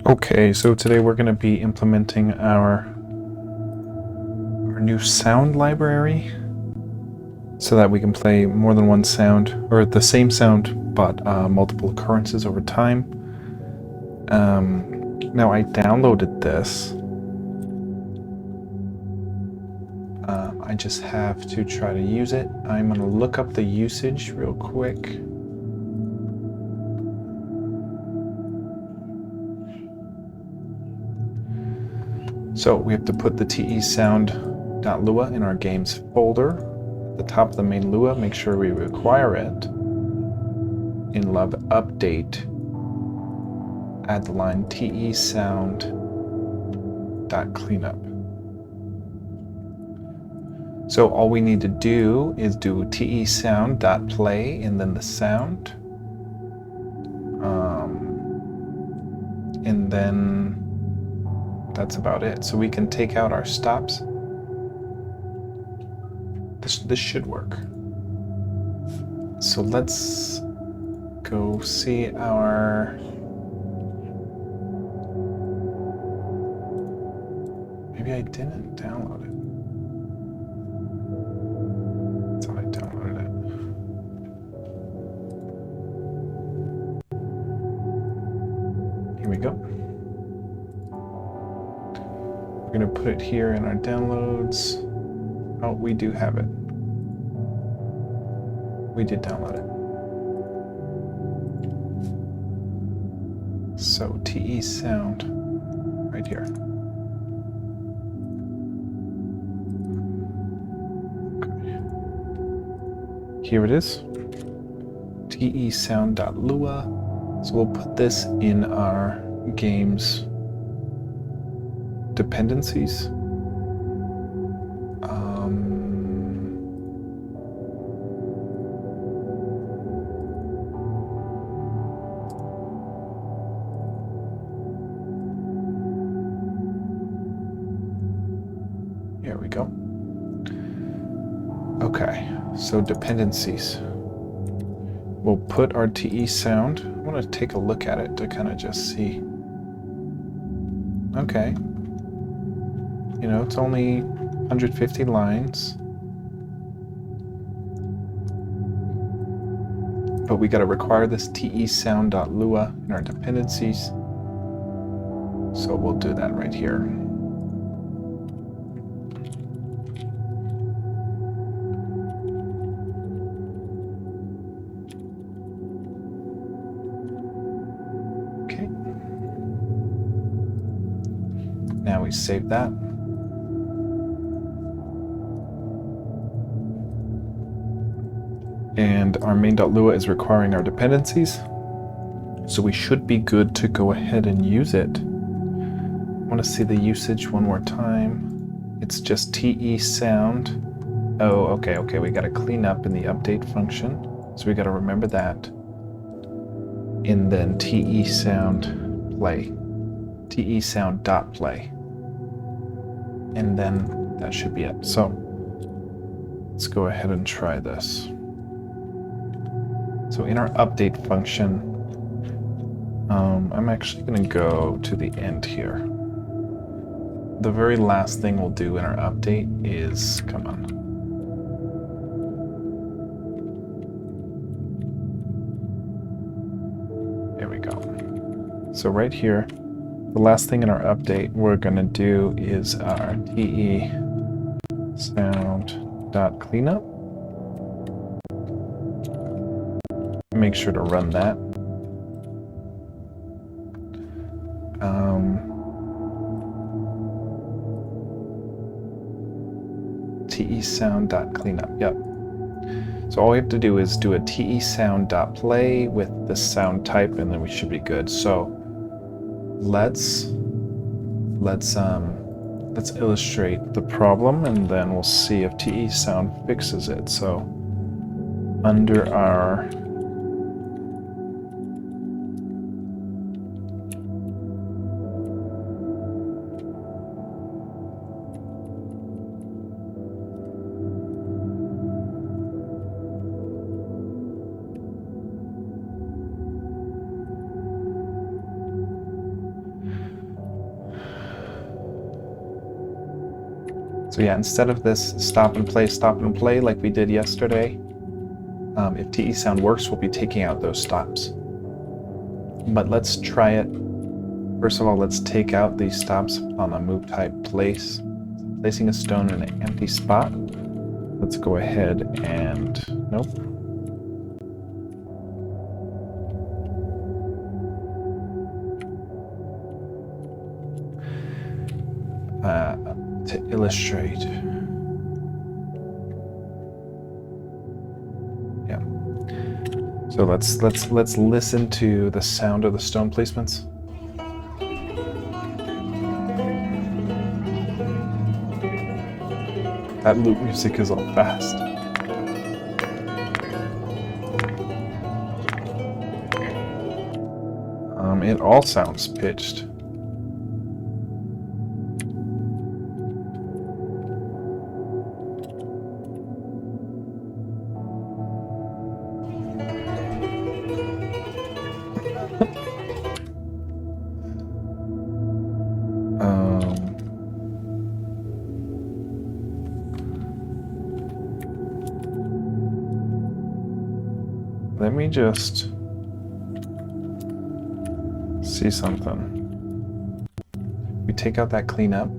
Okay, so today we're going to be implementing our new sound library so that we can play more than one sound, or the same sound, but multiple occurrences over time. Now I downloaded this. I just have to try to use it. I'm going to look up the usage real quick. So we have to put the TEsound.lua in our games folder. At the top of the main Lua, make sure we require it. In love update, add the line TEsound.cleanup. So all we need to do is do TEsound.play and then the sound. And then that's about it. So we can take out our stops. This should work. So let's go see our... Maybe I didn't download it. I thought I downloaded it. Here we go. We're going to put it here in our downloads. Oh, we do have it. We did download it. So TEsound right here. Okay. Here it is. TEsound.lua. So we'll put this in our game's dependencies. Here we go. Okay, so dependencies. We'll put our TEsound. I want to take a look at it to kind of just see. Okay. You know, it's only 150 lines. But we got to require this TEsound.lua in our dependencies. So we'll do that right here. Okay. Now we save that. And our main.lua is requiring our dependencies. So we should be good to go ahead and use it. I want to see the usage one more time. It's just TEsound. Oh, okay, we got to clean up in the update function. So we got to remember that. And then TEsound play. TEsound.play. And then that should be it. So let's go ahead and try this. So in our update function, I'm actually going to go to the end here. The very last thing we'll do in our update is, come on. There we go. So right here, the last thing in our update we're going to do is our TEsound.cleanup. Make sure to run that. TEsound.cleanup, yep. So all we have to do is do a TEsound.play with the sound type, and then we should be good. So let's illustrate the problem, and then we'll see if TEsound fixes it. So under our So yeah, instead of this stop and play like we did yesterday, if TEsound works, we'll be taking out those stops. But let's try it. First of all, let's take out these stops on a move type place. Placing a stone in an empty spot. Let's go ahead and, nope. To illustrate. Yeah. So let's listen to the sound of the stone placements. That loop music is all fast. It all sounds pitched. Let me just see something. We take out that cleanup.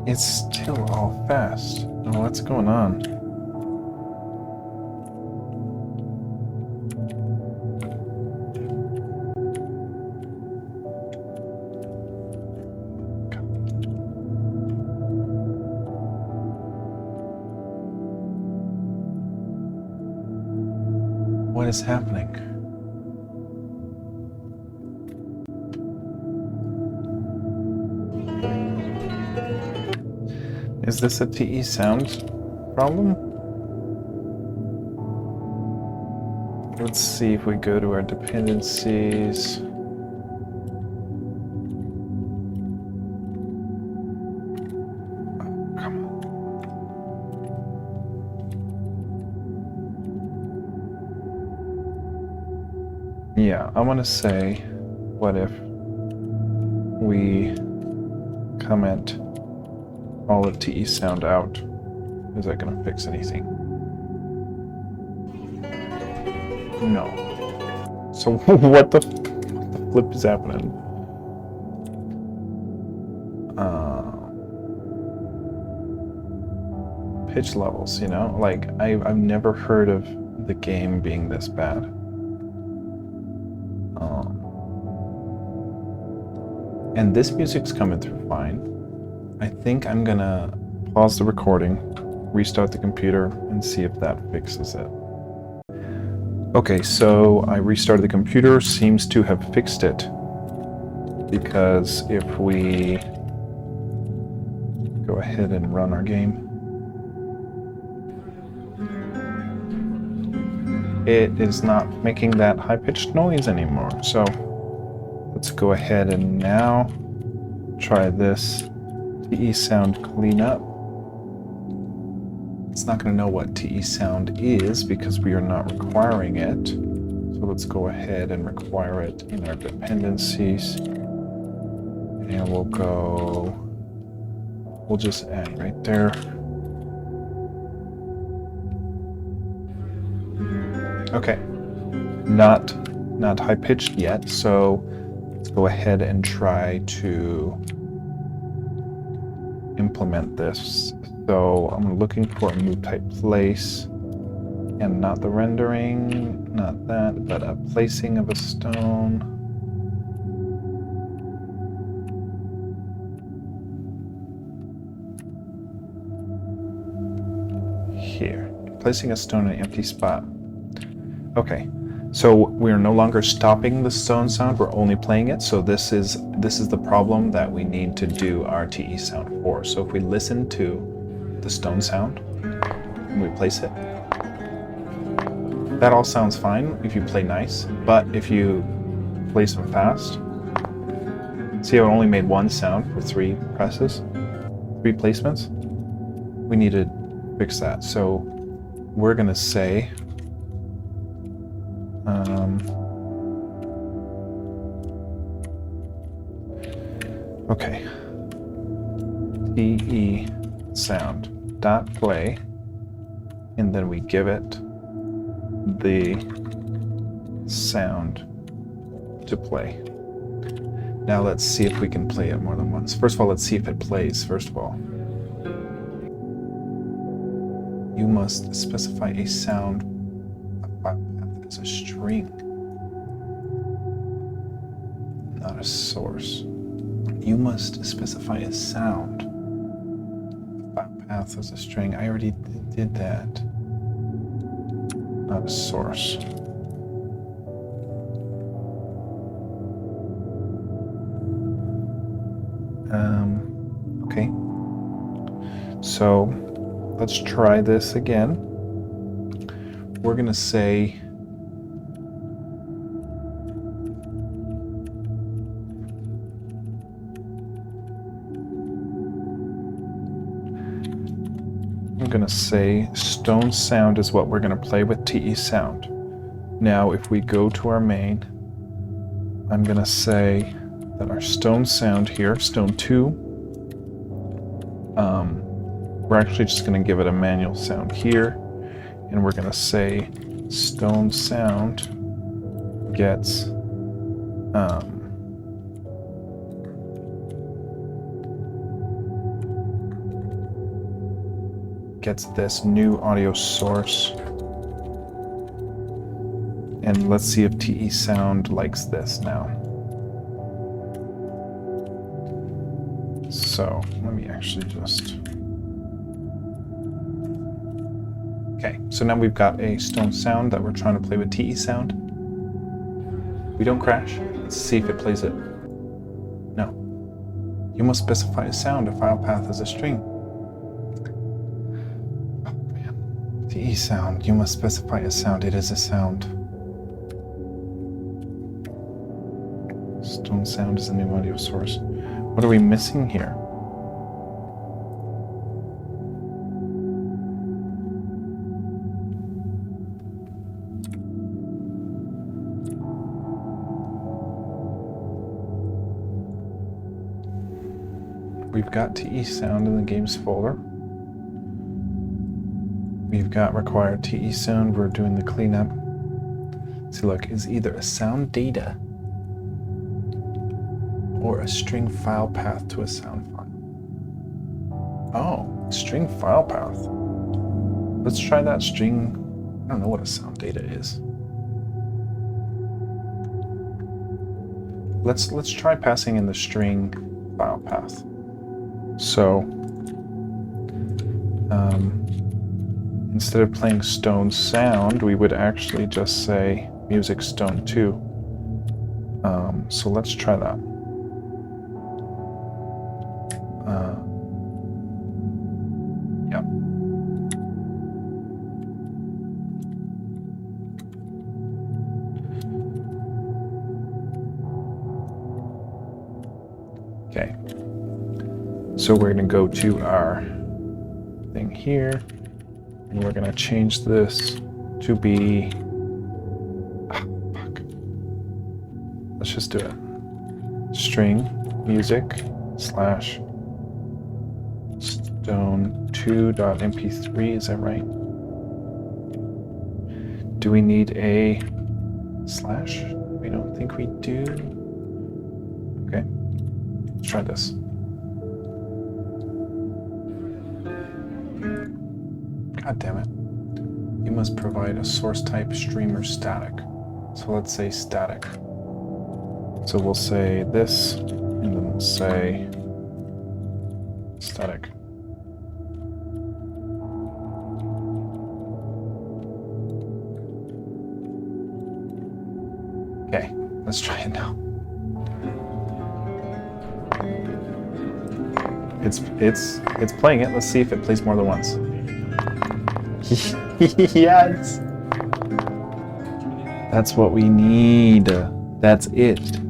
It's still all fast. Oh, what's going on? What is happening? Is this a TEsound problem? Let's see if we go to our dependencies. Yeah, I want to say, what if we comment all of TEsound out? Is that going to fix anything? No. So what the flip is happening? Pitch levels, you know? Like, I've never heard of the game being this bad. And this music's coming through fine. I think I'm gonna pause the recording, restart the computer, and see if that fixes it. Okay, so I restarted the computer, seems to have fixed it. Because if we go ahead and run our game, it is not making that high-pitched noise anymore. So let's go ahead and now try this TEsound cleanup. It's not going to know what TEsound is because we are not requiring it. So let's go ahead and require it in our dependencies. And we'll just add right there. Okay, not high pitched yet, so let's go ahead and try to implement this. So I'm looking for a move type place, and not the rendering, not that, but a placing of a stone. Here, placing a stone in an empty spot. Okay, so we're no longer stopping the stone sound, we're only playing it. So this is the problem that we need to do our TEsound for. So if we listen to the stone sound and we place it, that all sounds fine if you play nice, but if you place them fast, see how it only made one sound for 3 presses, 3 placements? We need to fix that. So we're gonna say Okay. TEsound dot play, and then we give it the sound to play. Now let's see if we can play it more than once. First of all, let's see if it plays, first of all. You must specify a sound, a file path as a string, not a source. You must specify a sound, a file path as a string. I already did that. Not a source. Okay. So let's try this again. We're going to say stone sound is what we're going to play with TEsound. Now, if we go to our main, I'm going to say that our stone sound here, stone 2, we're actually just going to give it a manual sound here, and we're going to say stone sound gets this new audio source, and let's see if TEsound likes this now. So let me actually just... Okay, so now we've got a stone sound that we're trying to play with TEsound. We don't crash. Let's see if it plays it. No. You must specify a sound, a file path as a string. Oh man. TEsound, you must specify a sound. It is a sound. Stone sound is a new audio source. What are we missing here? We've got TEsound in the games folder. We've got required TEsound. We're doing the cleanup. See, look, is either a sound data or a string file path to a sound file. Oh, string file path. Let's try that string. I don't know what a sound data is. Let's try passing in the string file path. So instead of playing stone sound, we would actually just say music stone 2. So let's try that. Yeah. Okay. So we're going to go to our thing here, and we're going to change this to be... fuck. Let's just do it. String music slash stone2.mp3, is that right? Do we need a slash? We don't think we do. Okay, let's try this. God damn it. You must provide a source type streamer static. So let's say static. So we'll say this, and then we'll say static. Okay, let's try it now. It's playing it. Let's see if it plays more than once. Yes! That's what we need. That's it.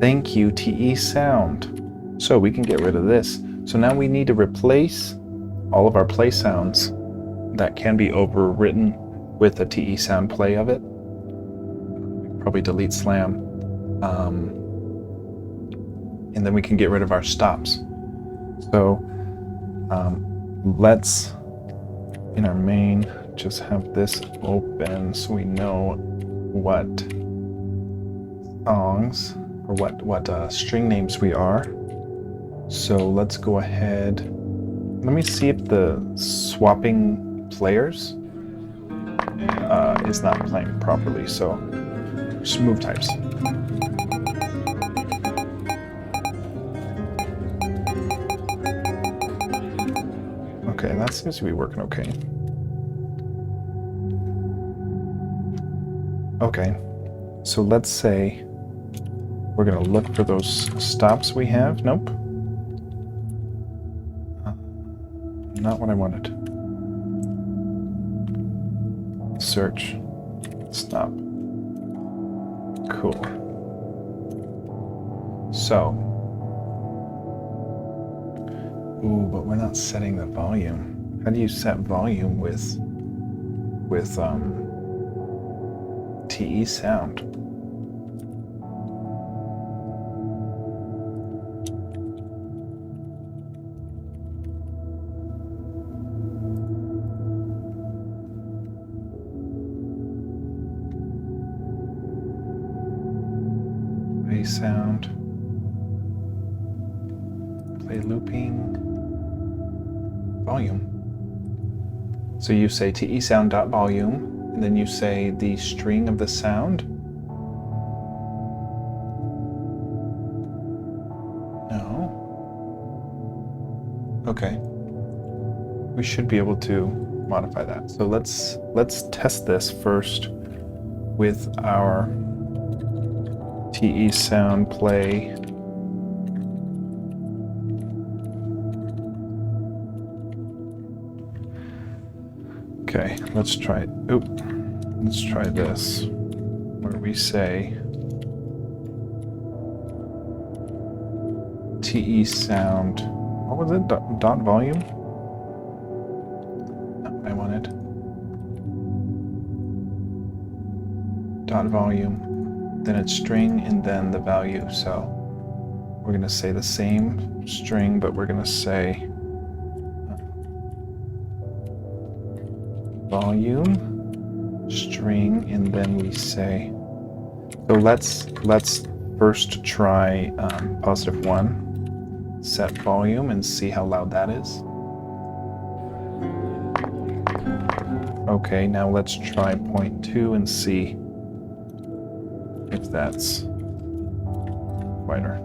Thank you, TEsound. So we can get rid of this. So now we need to replace all of our play sounds that can be overwritten with a TEsound play of it. Probably delete slam. and then we can get rid of our stops. So let's, in our main, just have this open so we know what songs or what string names we are. So let's go ahead. Let me see if the swapping players is not playing properly. So just move types. Okay, that seems to be working okay. Okay, so let's say we're gonna look for those stops we have. Nope. Not what I wanted. Search. Stop. Cool. So. Ooh, but we're not setting the volume. How do you set volume with TEsound? Sound, play looping, volume. So you say TEsound.volume, and then you say the string of the sound. No. Okay. We should be able to modify that. So let's test this first with our TEsound play. Okay, let's try. Let's try this, where we say TEsound. What was it? Dot volume. No, I wanted dot volume. Then it's string, and then the value. So we're going to say the same string, but we're going to say volume, string, and then we say. So let's first try +1, set volume, and see how loud that is. Okay, now let's try 0.2 and see if that's quieter.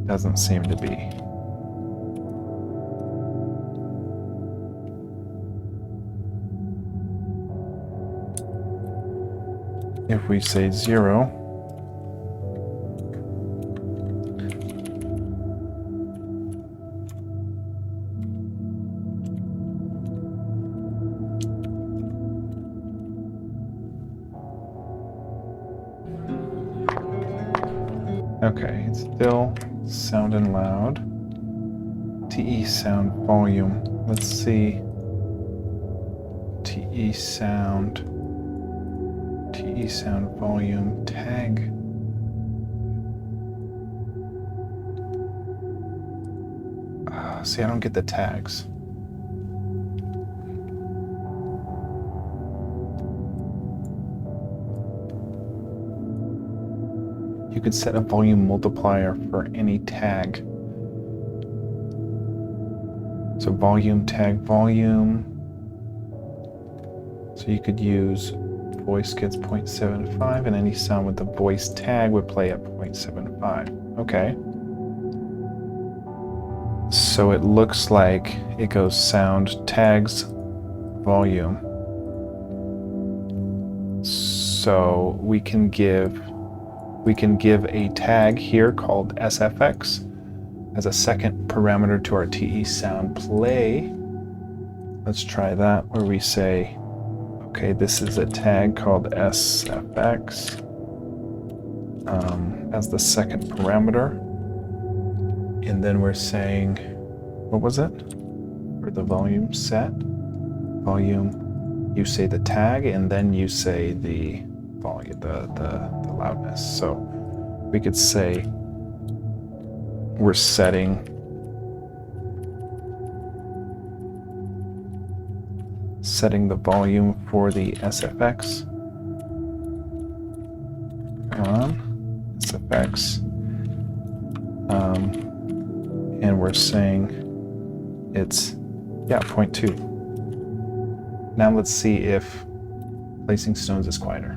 Doesn't seem to be. If we say 0, okay, it's still sounding loud. TEsound volume. Let's see. TEsound volume tag. See, I don't get the tags. You could set a volume multiplier for any tag. So volume tag volume. So you could use voice gets 0.75, and any sound with the voice tag would play at 0.75. Okay. So it looks like it goes sound tags volume. So we can give a tag here called SFX as a second parameter to our TEsound play. Let's try that, where we say, okay, this is a tag called SFX as the second parameter. And then we're saying, what was it? For the volume set, volume, you say the tag, and then you say the volume, the loudness. So we could say we're setting the volume for the SFX on SFX, and we're saying it's 0.2. Now let's see if placing stones is quieter.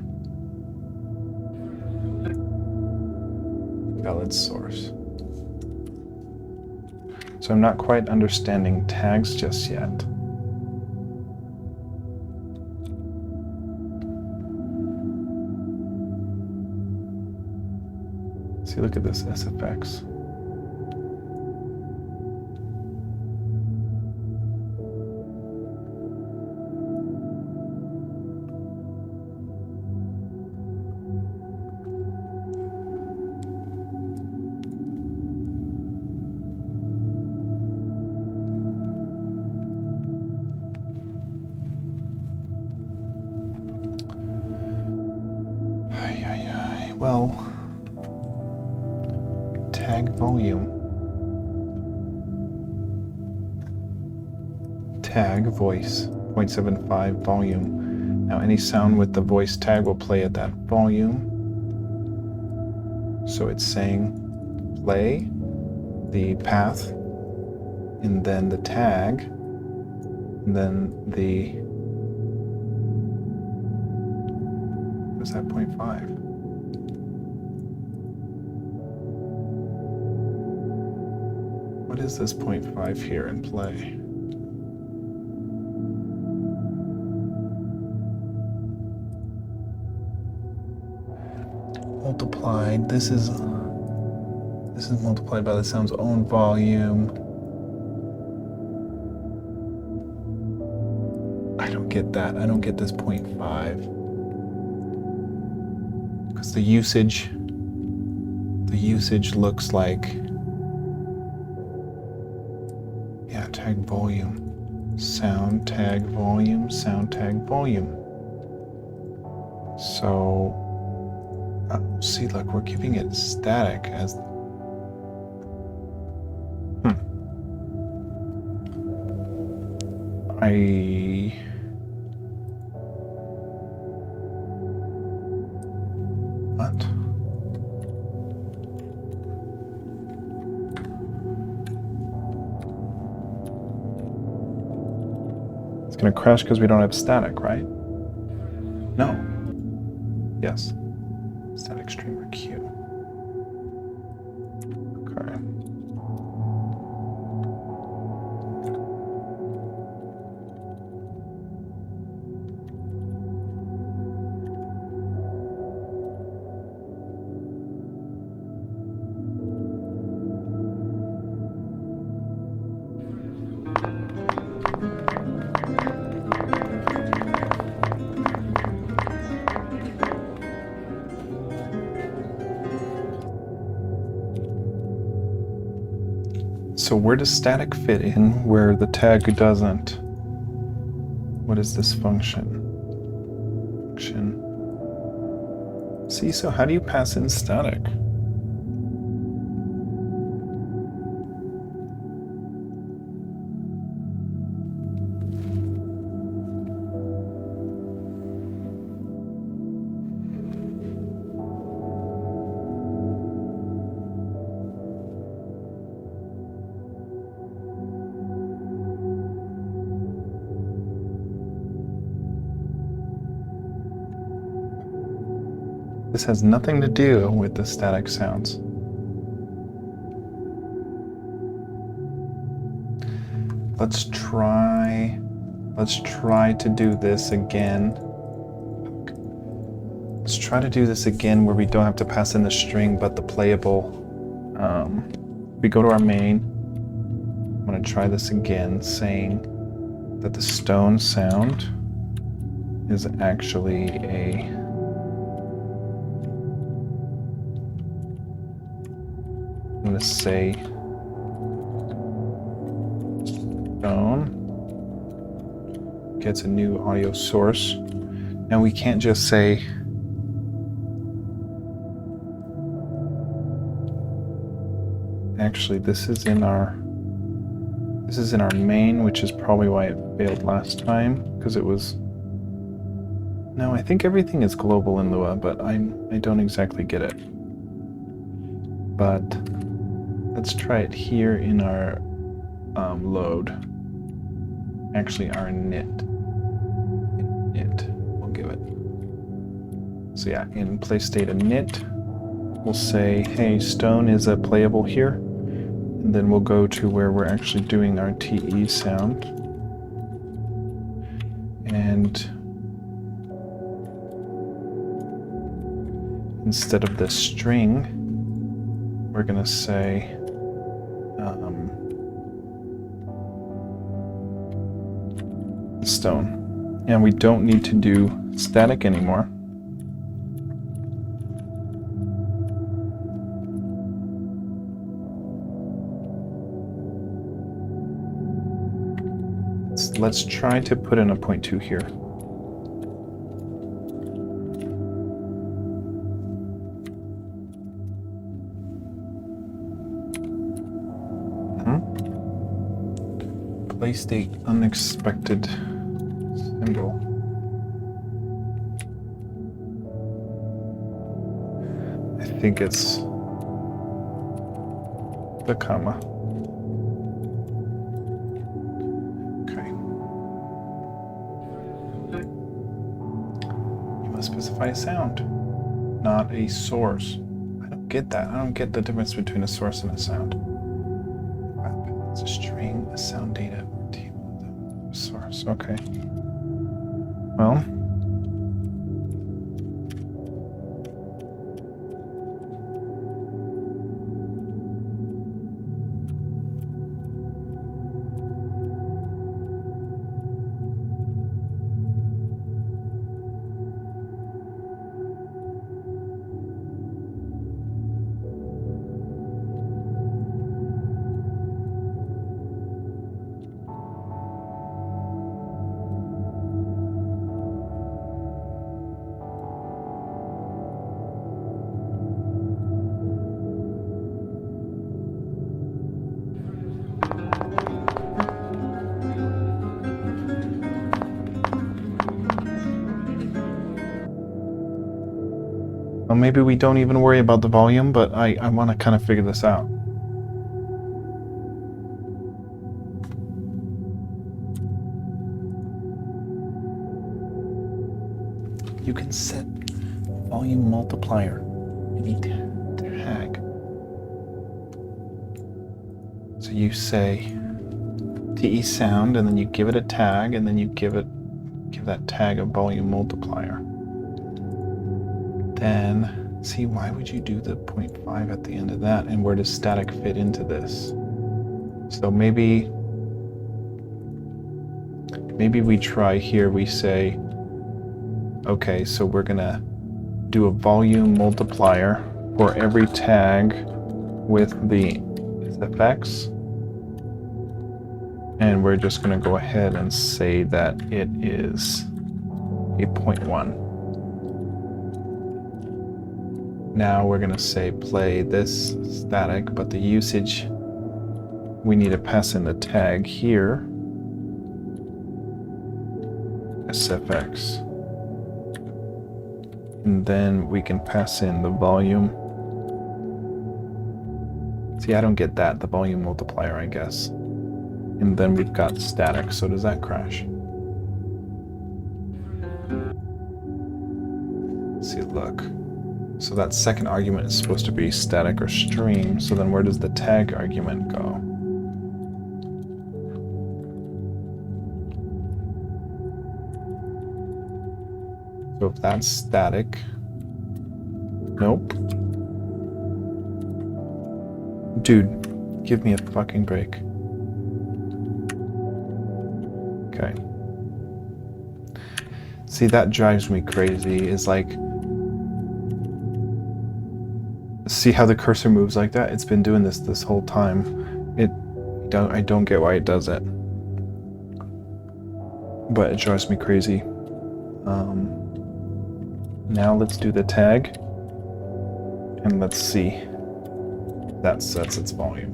Valid source. So I'm not quite understanding tags just yet. See, look at this SFX. Well, tag volume, tag voice, 0.75 volume. Now any sound with the voice tag will play at that volume. So it's saying play the path, and then the tag, and then the, what is that, 0.5? What is this 0.5 here in play? Multiplied, this is multiplied by the sound's own volume. I don't get that. I don't get this 0.5. Because the usage looks like, yeah, tag volume, sound tag volume, sound tag volume. So, see, look, we're keeping it static as, what? It's gonna crash because we don't have static, right? No. Yes. Static streamer queue. Okay. So where does static fit in where the tag doesn't? What is this function? See, so how do you pass in static? This has nothing to do with the static sounds. Let's try to do this again. Let's try to do this again where we don't have to pass in the string, but the playable. We go to our main. I'm gonna try this again, saying that the stone sound is actually a I'm going to say stone gets a new audio source. Now we can't just say actually, this is in our main, which is probably why it failed last time, because it was... No, I think everything is global in Lua, but I don't exactly get it. But let's try it here in our load. Actually, our init. We'll give it. So yeah, in place state init, we'll say, hey, stone is a playable here. And then we'll go to where we're actually doing our TEsound. And instead of the string, we're going to say stone. And we don't need to do static anymore. Let's try to put in a 0.2 here. Place the unexpected symbol. I think it's the comma. Okay. You must specify a sound, not a source. I don't get that. I don't get the difference between a source and a sound. It's a string, a sound data, or table, the source. Okay. Well. Well, maybe we don't even worry about the volume, but I want to kind of figure this out. You can set volume multiplier. Any tag. So you say TEsound, and then you give it a tag, and then you give that tag a volume multiplier. Then, see, why would you do the 0.5 at the end of that? And where does static fit into this? So maybe we try here, we say, okay, so we're gonna do a volume multiplier for every tag with the effects. And we're just gonna go ahead and say that it is a 0.1. Now we're gonna say play this static, but the usage, we need to pass in the tag here, SFX. And then we can pass in the volume. See, I don't get that, the volume multiplier, I guess. And then we've got static, so does that crash? Let's see, look. So that second argument is supposed to be static or stream, so then where does the tag argument go? So if that's static, nope. Dude, give me a fucking break. Okay. See, that drives me crazy, is like, see how the cursor moves like that? It's been doing this whole time. I don't get why it does it. But it drives me crazy. Now let's do the tag. And let's see if that sets its volume.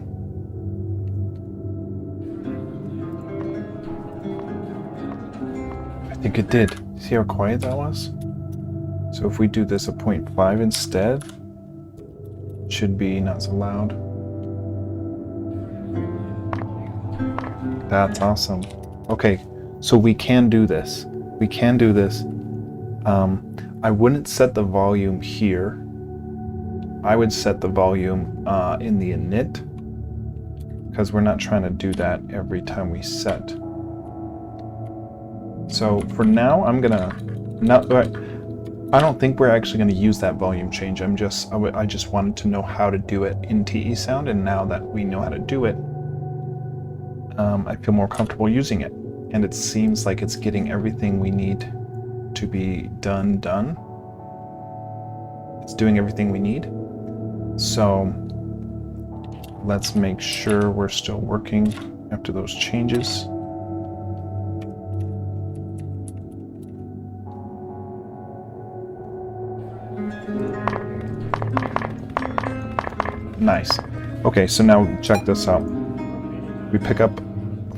think it did. See how quiet that was? So if we do this at 0.5 instead, it should be not so loud. That's awesome. Okay, so we can do this. We can do this. I wouldn't set the volume here. I would set the volume in the init, because we're not trying to do that every time we set. So for now, I'm gonna I don't think we're actually going to use that volume change. I just wanted to know how to do it in TEsound, and now that we know how to do it, I feel more comfortable using it. And it seems like it's getting everything we need to be done. It's doing everything we need. So let's make sure we're still working after those changes. Nice. Okay, so now check this out. We pick up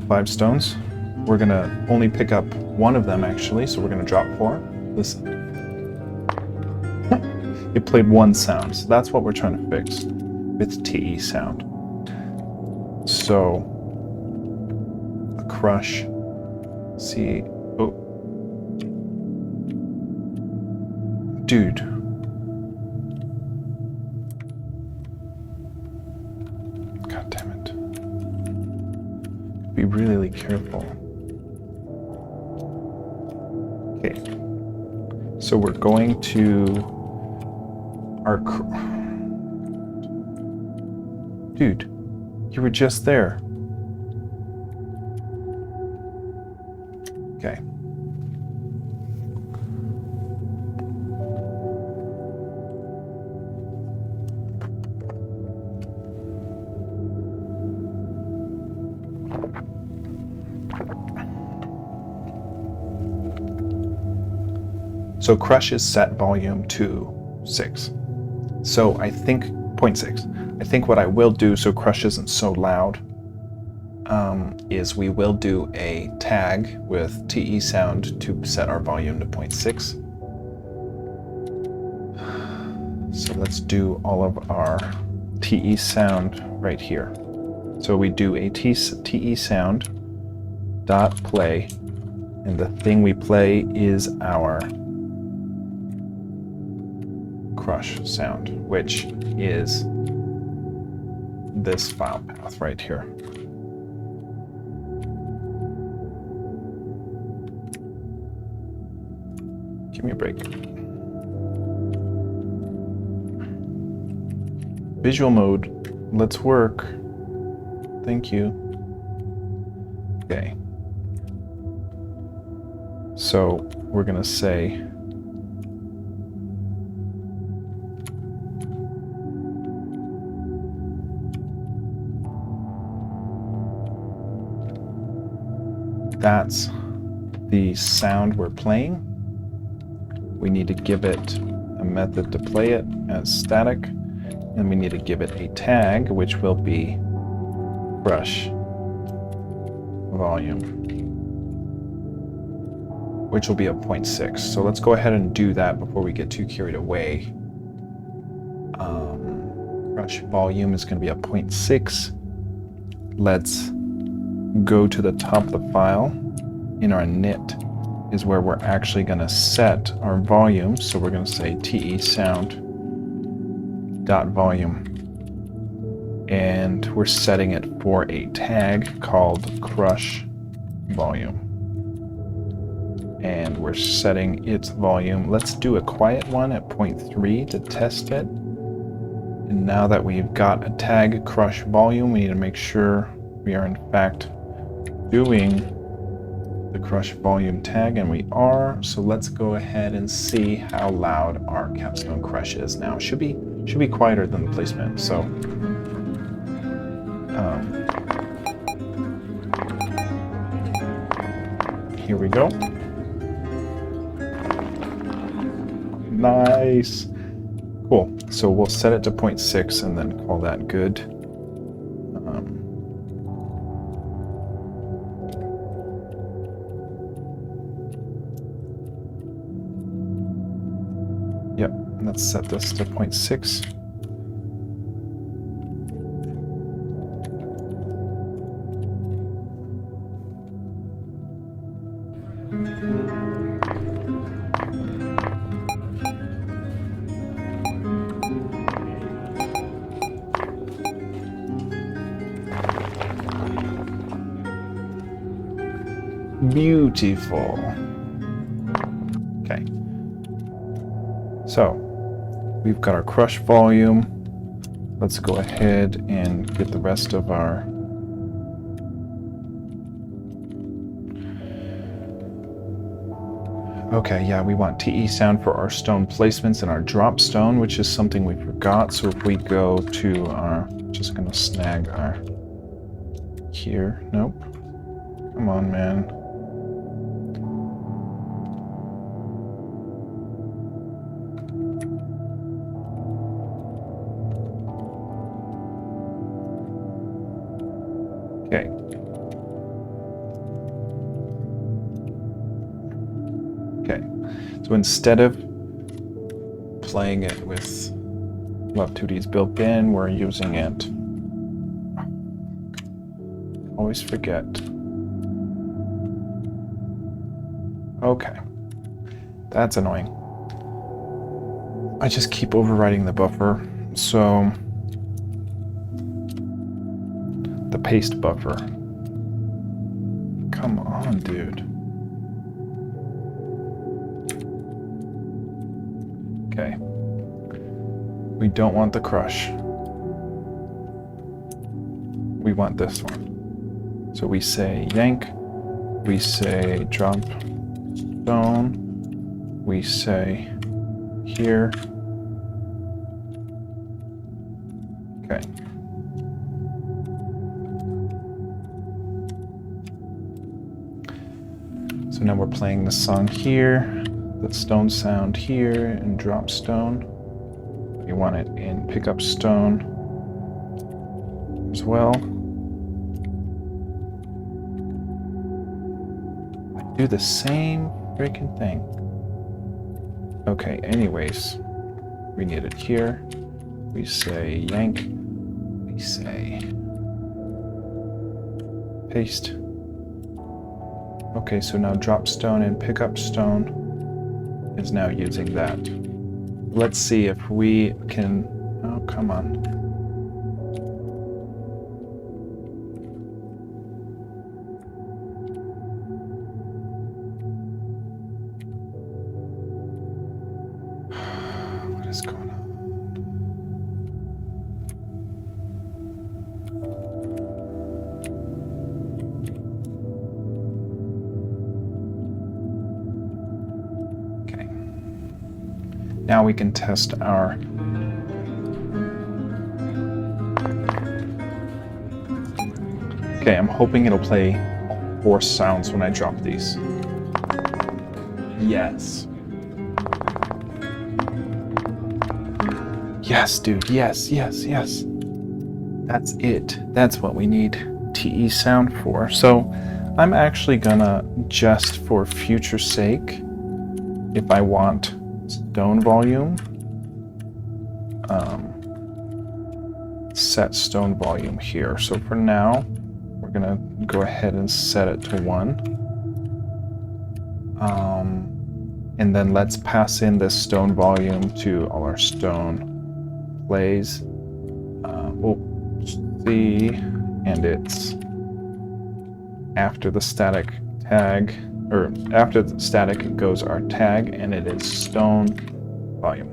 5 stones. We're gonna only pick up 1 of them actually, so we're gonna drop 4. Listen. It played 1 sound, so that's what we're trying to fix with TEsound. So a crush. See, oh, dude. God damn it. Be really careful. Okay. So we're going to our... Dude, you were just there. Okay. So crush is set volume to 6. So I think 0.6. I think what I will do so crush isn't so loud is we will do a tag with TEsound to set our volume to 0.6. So let's do all of our TEsound right here. So we do a TEsound dot play, and the thing we play is our crush sound, which is this file path right here. Give me a break. Visual mode, let's work. Thank you. Okay. So we're gonna say that's the sound we're playing. We need to give it a method to play it as static, and we need to give it a tag, which will be crush volume, which will be a 0.6. So let's go ahead and do that before we get too carried away. Crush volume is going to be a 0.6. Let's go to the top of the file. In our init is where we're actually going to set our volume. So we're going to say TEsound.volume, and we're setting it for a tag called crush volume, and we're setting its volume. Let's do a quiet one at 0.3 to test it. And now that we've got a tag crush volume, we need to make sure we are in fact doing the crush volume tag, and we are. So let's go ahead and see how loud our capstone crush is now. Should be quieter than the placement. So here we go. Nice. Cool. So we'll set it to 0.6 and then call that good. Let's set this to 0.6. Beautiful. Okay. So, we've got our crush volume. Let's go ahead and get the rest of our... Okay, yeah, we want TEsound for our stone placements and our drop stone, which is something we forgot. So if we go to our... Just gonna snag our... Here. Nope. Come on, man. Okay. Okay. So instead of playing it with Love 2D's built in, we're using it. Always forget. Okay. That's annoying. I just keep overriding the buffer. So the paste buffer. Come on, dude. Okay. We don't want the crush. We want this one. So we say yank. We say drop stone. We say here. Okay. So now we're playing the song here, the stone sound here, and drop stone. You want it in pickup stone as well. I do the same freaking thing. Okay, anyways, we need it here. We say yank. We say paste. Okay, so now drop stone and pickup stone is now using that. Let's see if we can... Oh, come on. What is going on? Now we can test our... Okay, I'm hoping it'll play 4 sounds when I drop these. Yes. Yes, dude. Yes, yes, yes. That's it. That's what we need TEsound for. So I'm actually gonna, just for future sake, if I want stone volume, set stone volume here. So for now, we're gonna go ahead and set it to 1. And then let's pass in this stone volume to all our stone plays. We'll see, and it's after the static tag, or after the static goes our tag, and it is stone volume.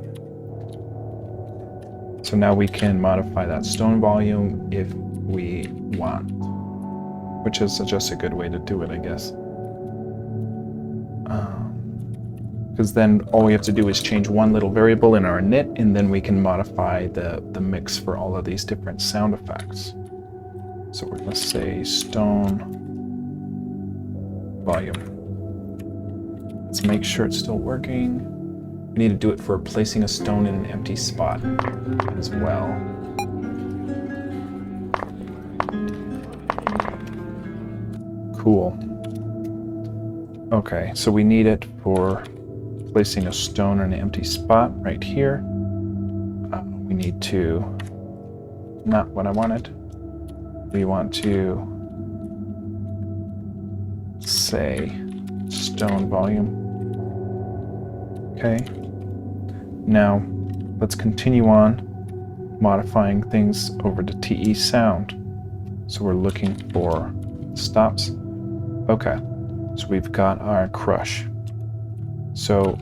So now we can modify that stone volume if we want, which is just a good way to do it, I guess. Because then all we have to do is change one little variable in our init, and then we can modify the mix for all of these different sound effects. So we're going to say stone volume. Let's make sure it's still working. We need to do it for placing a stone in an empty spot as well. Cool. Okay, so we need it for placing a stone in an empty spot right here. We need to, not what I wanted. We want to say stone volume. Okay. Now let's continue on modifying things over to TEsound. So we're looking for stops. Okay. So we've got our crush. So,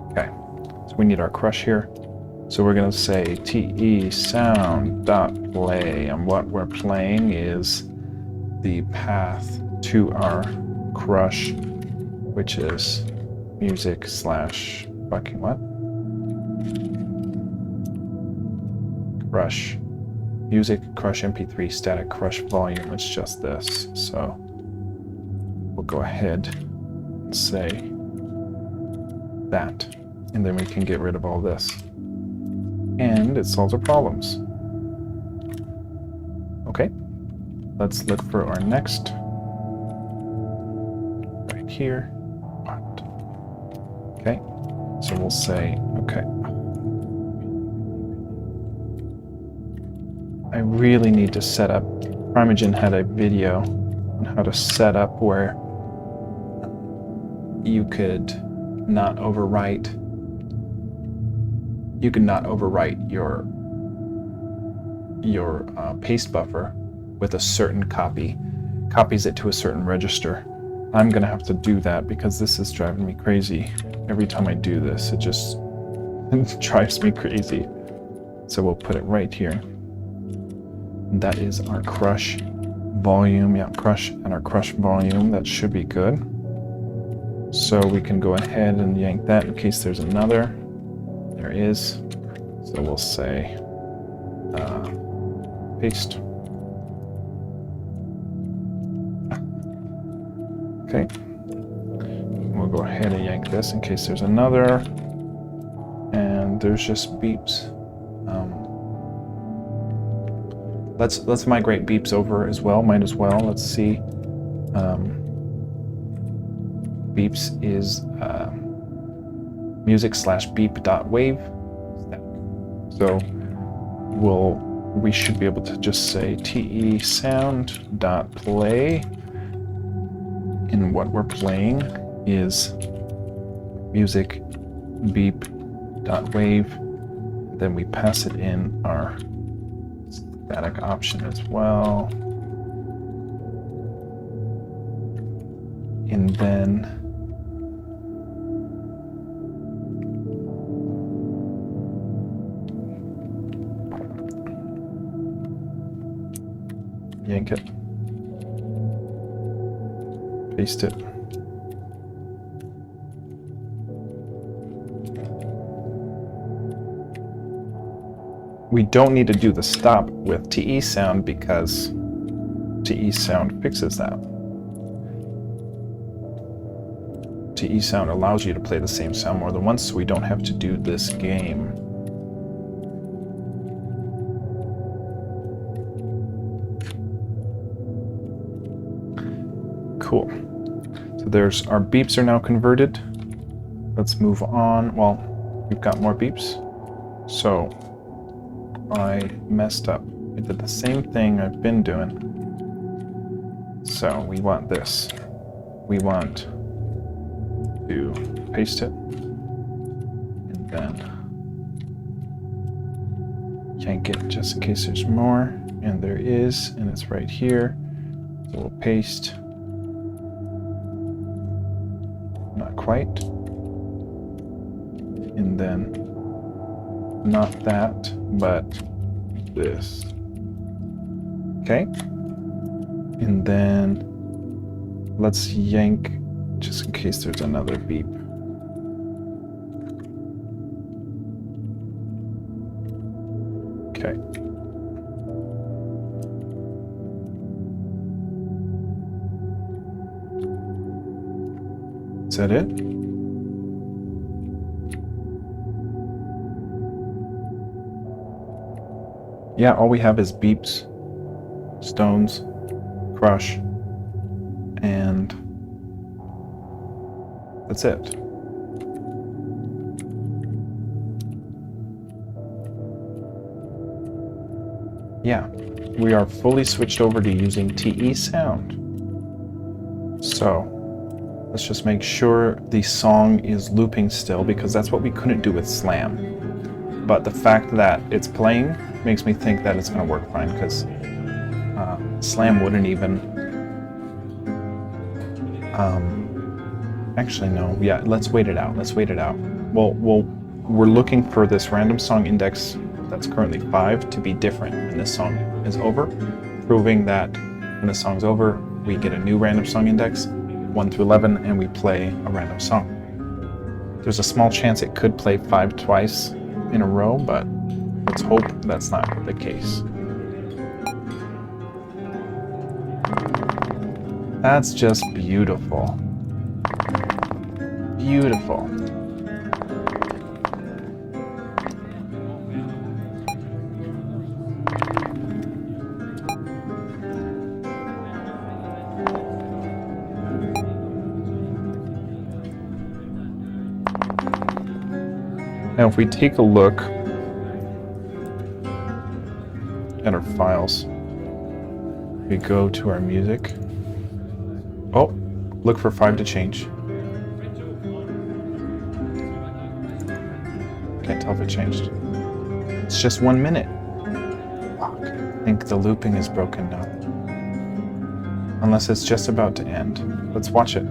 okay. So we need our crush here. So we're going to say TEsound.play, and what we're playing is the path to our crush, which is music slash fucking what? Crush. Music, crush MP3, static crush volume. It's just this. So we'll go ahead and say that, and then we can get rid of all this. And it solves our problems. Okay, let's look for our next. Right here. Okay, so we'll say, okay. I really need to set up, Primogen had a video on how to set up where you could not overwrite your paste buffer with a certain copy, copies it to a certain register. I'm gonna have to do that because this is driving me crazy. Every time I do this, it just drives me crazy. So we'll put it right here. And that is our crush volume. Yeah, crush and our crush volume. That should be good. So we can go ahead and yank that in case there's another. There is. So we'll say paste. Okay. We'll go ahead and yank this in case there's another. And there's just beeps. Let's migrate beeps over as well. Might as well. Let's see. Beeps is music slash beep.wave. So we should be able to just say TEsound.play, and what we're playing is music beep.wave. Then we pass it in our static option as well. And then yank it, paste it. We don't need to do the stop with TEsound because TEsound fixes that. TEsound allows you to play the same sound more than once, so we don't have to do this game. Cool. So there's our beeps are now converted. Let's move on. Well, we've got more beeps. So I messed up. I did the same thing I've been doing. So we want this. We want to paste it and then yank it just in case there's more. And there is, and it's right here. So we'll paste. Not quite. And then not that, but this. Okay. And then let's yank just in case there's another beep. Okay. Is that it? Yeah, all we have is beeps, stones, crush, and That's it. Yeah, we are fully switched over to using TEsound. So let's just make sure the song is looping still, because that's what we couldn't do with Slam. But the fact that it's playing makes me think that it's going to work fine, because Slam wouldn't even... actually, no. Yeah, let's wait it out. Let's wait it out. We're looking for this random song index that's currently 5 to be different when this song is over, proving that when the song's over, we get a new random song index, 1 through 11, and we play a random song. There's a small chance it could play 5 twice in a row, but let's hope that's not the case. That's just beautiful. Beautiful. Now, if we take a look at our files, we go to our music. Oh, look for 5 to change. Can't tell if it changed. It's just 1 minute. Fuck. I think the looping is broken now. Unless it's just about to end. Let's watch it.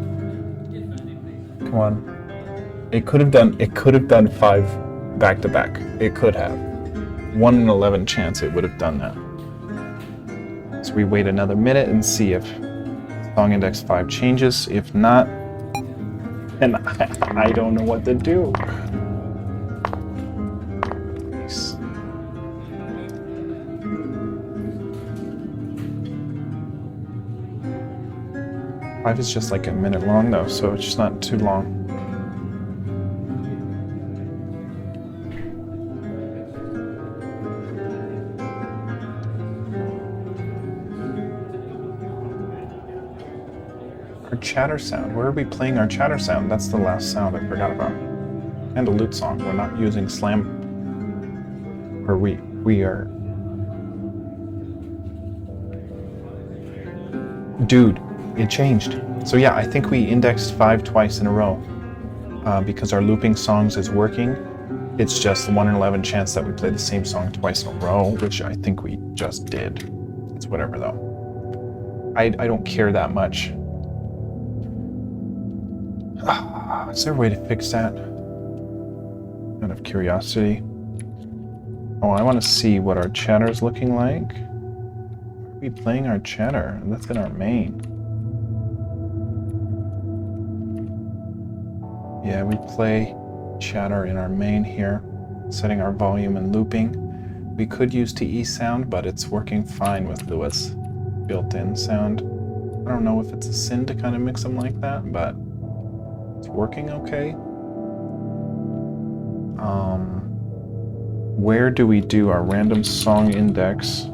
Come on. It could have done 5 back to back. It could have. 1 in 11 chance it would have done that. So we wait another minute and see if song index 5 changes. If not, then I don't know what to do. Nice. Five is just like a minute long though, so it's just not too long. Our chatter sound. Where are we playing our chatter sound? That's the last sound I forgot about. And a lute song. We're not using Slam. Or we are... Dude, it changed. So yeah, I think we indexed 5 twice in a row. Because our looping songs is working. It's just 1 in 11 chance that we play the same song twice in a row, which I think we just did. It's whatever though. I don't care that much. Is there a way to fix that? Out of curiosity. Oh, I want to see what our chatter is looking like. Where are we playing our chatter? That's in our main. Yeah, we play chatter in our main here, setting our volume and looping. We could use TEsound, but it's working fine with Lua's built-in sound. I don't know if it's a sin to kind of mix them like that, but it's working okay. Where do we do our random song index?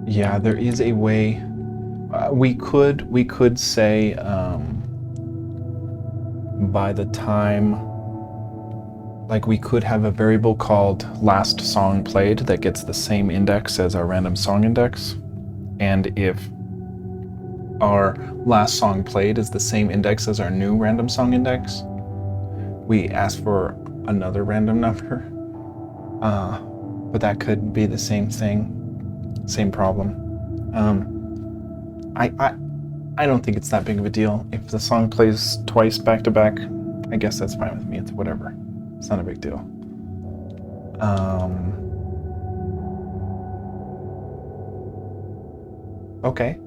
Yeah, there is a way. We could say by the time, like we could have a variable called last song played that gets the same index as our random song index. And if our last song played is the same index as our new random song index, we ask for another random number. But that could be the same thing. Same problem. I don't think it's that big of a deal. If the song plays twice back to back, I guess that's fine with me. It's whatever. It's not a big deal. Okay.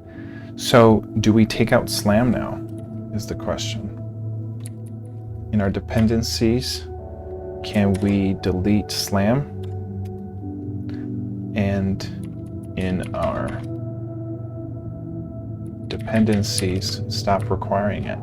So do we take out Slam now? Is the question. In our dependencies, can we delete Slam? And in our dependencies stop requiring it.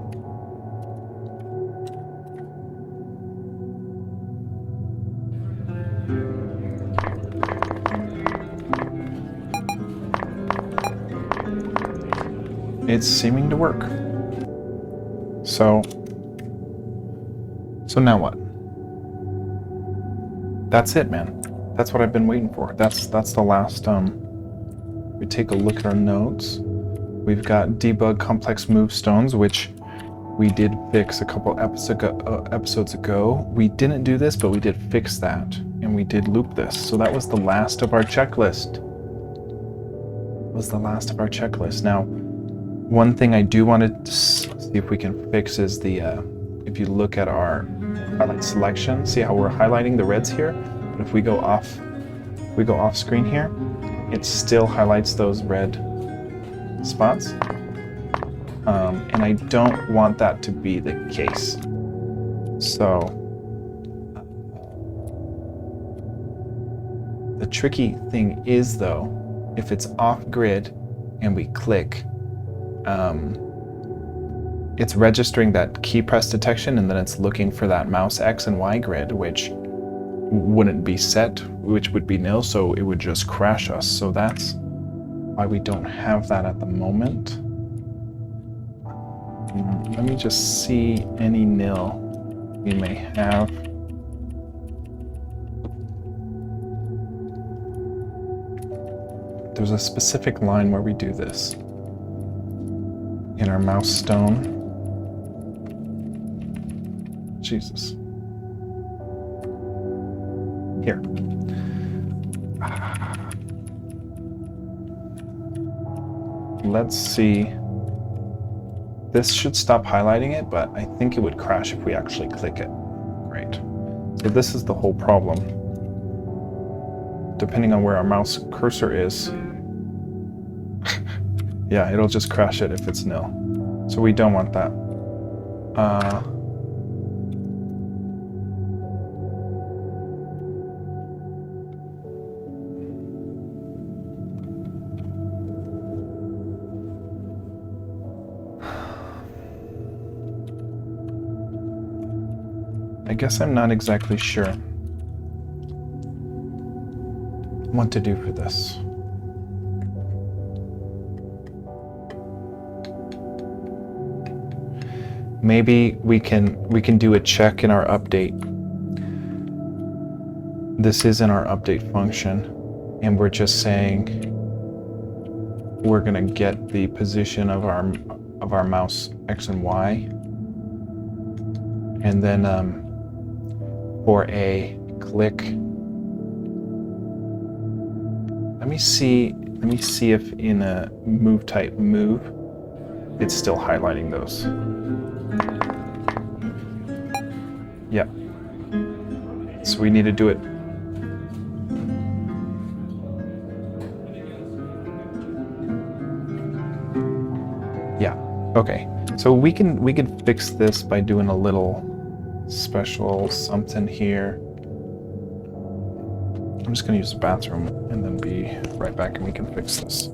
It's seeming to work. So now what? That's it, man. That's what I've been waiting for. That's the last. We take a look at our notes. We've got debug complex move stones, which we did fix a couple episodes ago. We didn't do this, but we did fix that, and we did loop this. So that was the last of our checklist. Now, one thing I do want to see if we can fix is the, if you look at our highlight selection, see how we're highlighting the reds here? But if we go off screen here, it still highlights those red spots. And I don't want that to be the case. So the tricky thing is, though, if it's off grid and we click, it's registering that key press detection, and then it's looking for that mouse X and Y grid, which wouldn't be set, which would be nil, so it would just crash us. So that's why we don't have that at the moment. Let me just see any nil we may have. There's a specific line where we do this in our mouse stone. Jesus. Here. Let's see. This should stop highlighting it, but I think it would crash if we actually click it. Great. So this is the whole problem. Depending on where our mouse cursor is, yeah, it'll just crash it if it's nil. So we don't want that. I guess I'm not exactly sure what to do for this. Maybe we can do a check in our update. This is in our update function, and we're just saying we're gonna get the position of our mouse X and Y, and then for a click, let me see if in a move type move it's still highlighting those. Yeah. So we need to do it. Yeah. Okay. So we can fix this by doing a little special something here. I'm just going to use the bathroom and then be right back, and we can fix this.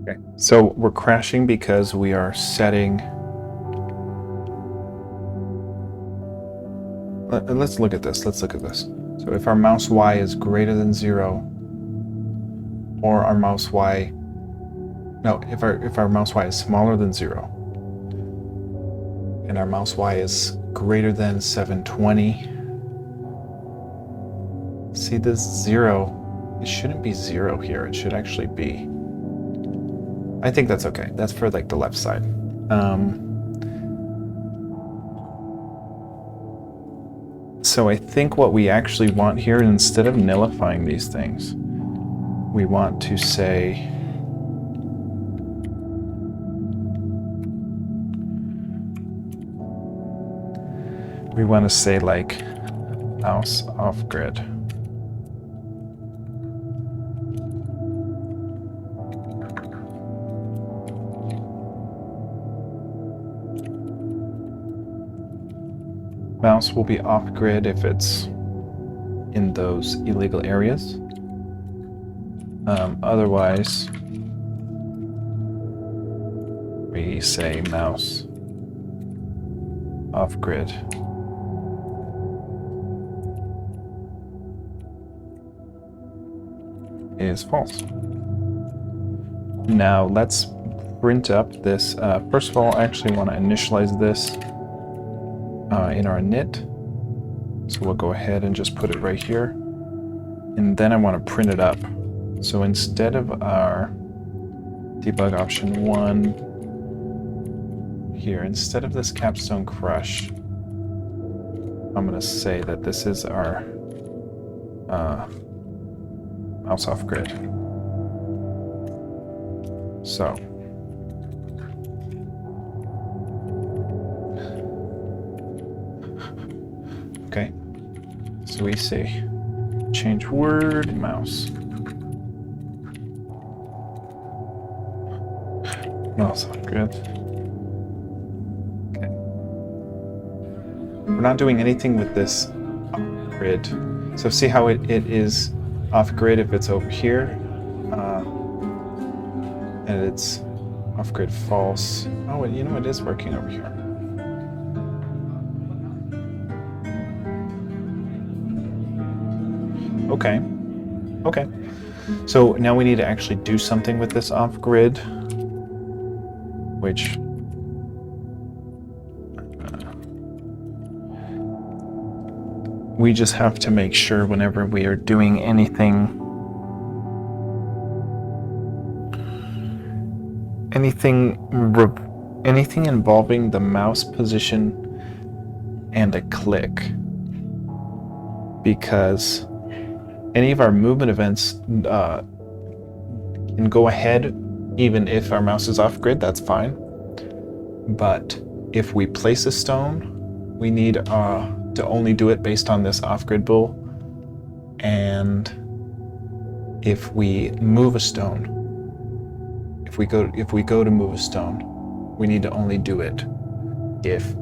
Okay, so we're crashing because we are setting. Let's look at this. Let's look at this. So if our mouse Y is greater than 0, or our mouse Y, no, if our mouse Y is smaller than 0, and our mouse Y is greater than 720, see this 0, it shouldn't be 0 here. It should actually be, I think that's okay. That's for like the left side. So I think what we actually want here, instead of nullifying these things, we want to say like mouse off grid. Mouse will be off grid if it's in those illegal areas. Otherwise, we say mouse off grid. Is false. Now let's print up this. First of all, I actually want to initialize this in our init. So we'll go ahead and just put it right here. And then I want to print it up. So instead of our debug option 1 here, instead of this capstone crush, I'm going to say that this is our mouse off grid. So okay, so we say change word mouse off grid. Okay, we're not doing anything with this grid. So see how it is off grid if it's over here, and it's off grid false. Oh, you know, it is working over here. Okay. Okay. So now we need to actually do something with this off grid, which we just have to make sure whenever we are doing anything involving the mouse position and a click, because any of our movement events can go ahead even if our mouse is off grid, that's fine. But if we place a stone, we need to only do it based on this off-grid bool. And if we move a stone, if we go to move a stone, we need to only do it if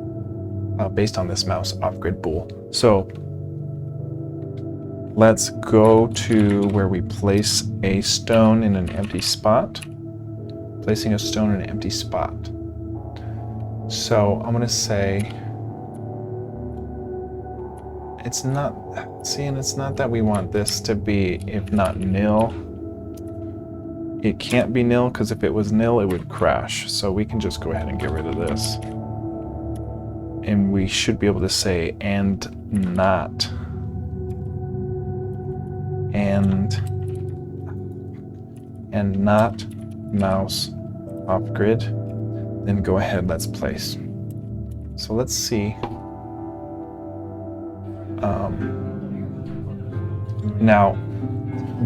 based on this mouse off-grid bool. So let's go to where we place a stone in an empty spot. Placing a stone in an empty spot. So I'm gonna say it's not, and it's not that we want this to be, if not nil. It can't be nil, because if it was nil, it would crash. So we can just go ahead and get rid of this. And we should be able to say, and not mouse off grid. Then go ahead, let's place. So let's see. Now,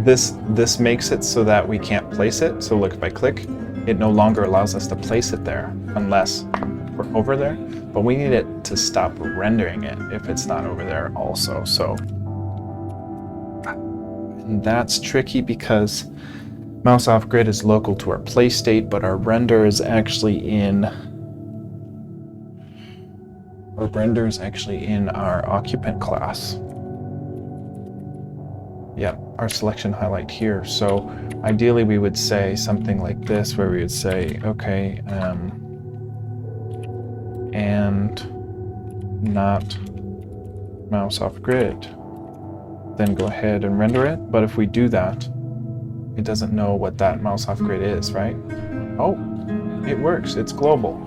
this makes it so that we can't place it. So look, if I click, it no longer allows us to place it there unless we're over there. But we need it to stop rendering it if it's not over there also. So that's tricky because mouse off grid is local to our play state, but our render is actually in our occupant class. Yep, our selection highlight here. So ideally we would say something like this, where we would say, okay, and not mouse off grid. Then go ahead and render it. But if we do that, it doesn't know what that mouse off grid is, right? Oh, it works. It's global.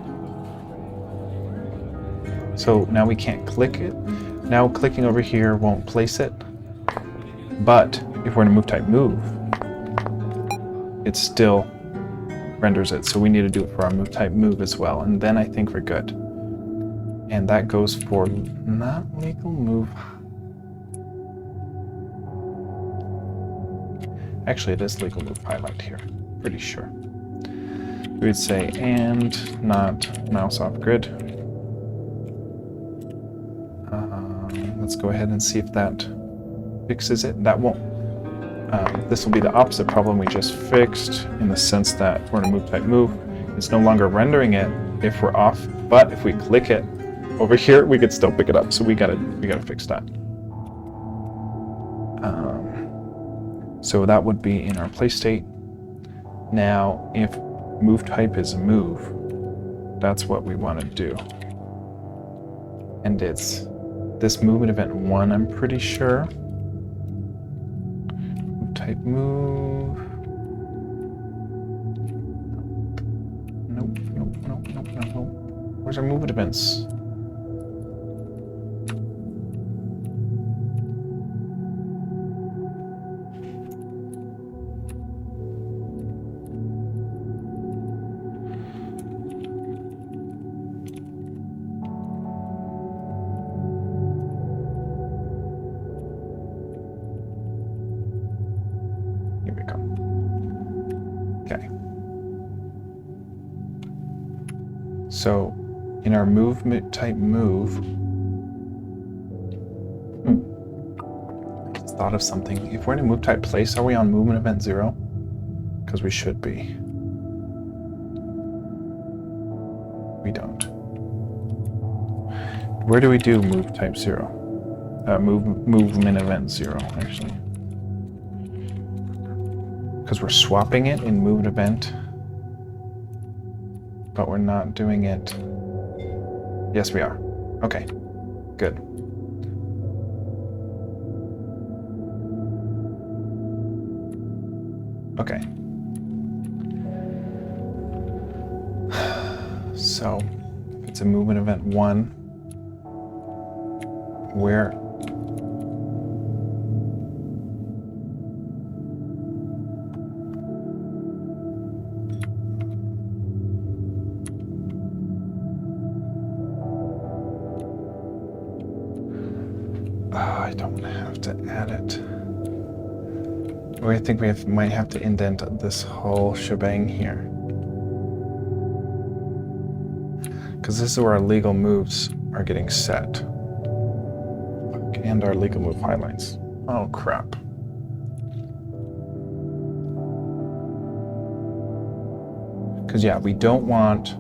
So now we can't click it. Now clicking over here won't place it. But if we're in a move type move, it still renders it. So we need to do it for our move type move as well. And then I think we're good. And that goes for not legal move. Actually, it is legal move highlight here. Pretty sure. We would say and not mouse off grid. Let's go ahead and see if that fixes it. That won't. This will be the opposite problem we just fixed, in the sense that we're in a move type move. It's no longer rendering it if we're off, but if we click it over here, we could still pick it up. So we gotta fix that. So that would be in our play state. Now, if move type is move, that's what we want to do. And it's this movement event 1, I'm pretty sure. Move type move. Nope. Where's our movement events? Here we go. Okay. So in our movement type move, I just thought of something. If we're in a move type place, are we on movement event 0? Because we should be. We don't. Where do we do move type 0? Movement event 0, actually. Because we're swapping it in moved event, but we're not doing it. Yes, we are. Okay, good. Okay. So, if it's a movement event 1, where I don't have to add it. I think we might have to indent this whole shebang here. Because this is where our legal moves are getting set. And our legal move highlights. Oh, crap. Because, yeah, we don't want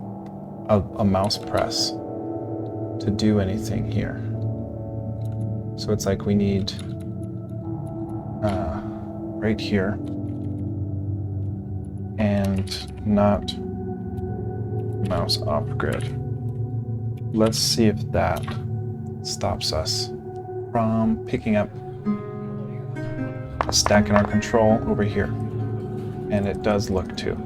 a mouse press to do anything here. So it's like we need right here and not mouse off grid. Let's see if that stops us from picking up a stack in our control over here. And it does look too.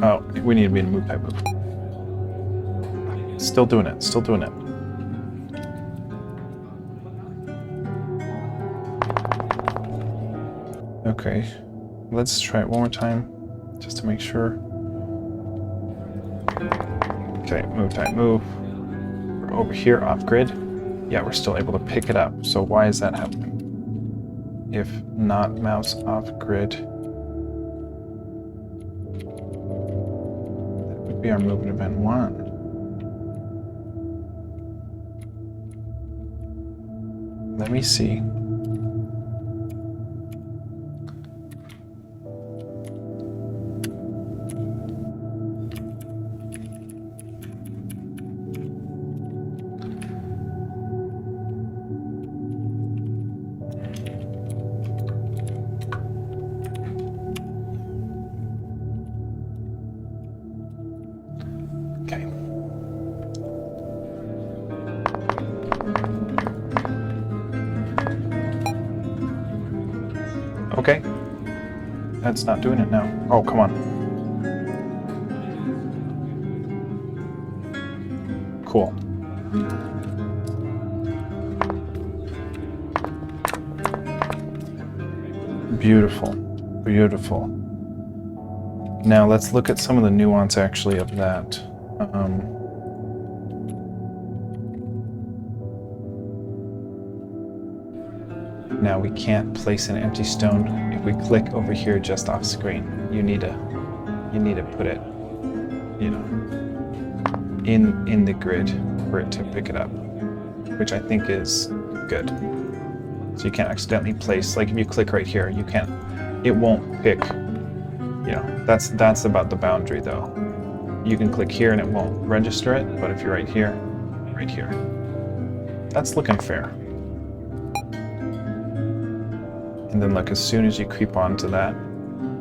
Oh, we need to be in a move type move. Still doing it, still doing it. Okay, let's try it one more time, just to make sure. Okay, move type move. We're over here off grid. Yeah, we're still able to pick it up. So why is that happening? If not mouse off grid, that would be our movement event 1. Let me see. Okay. That's not doing it now. Oh, come on. Cool. Beautiful. Beautiful. Now let's look at some of the nuance actually of that. Now we can't place an empty stone if we click over here just off screen. You need to put it, you know, in the grid for it to pick it up, which I think is good. So you can't accidentally place, like if you click right here, you can't, it won't pick, you know, that's about the boundary though. You can click here and it won't register it, but if you're right here, that's looking fair. And then look, as soon as you creep onto that,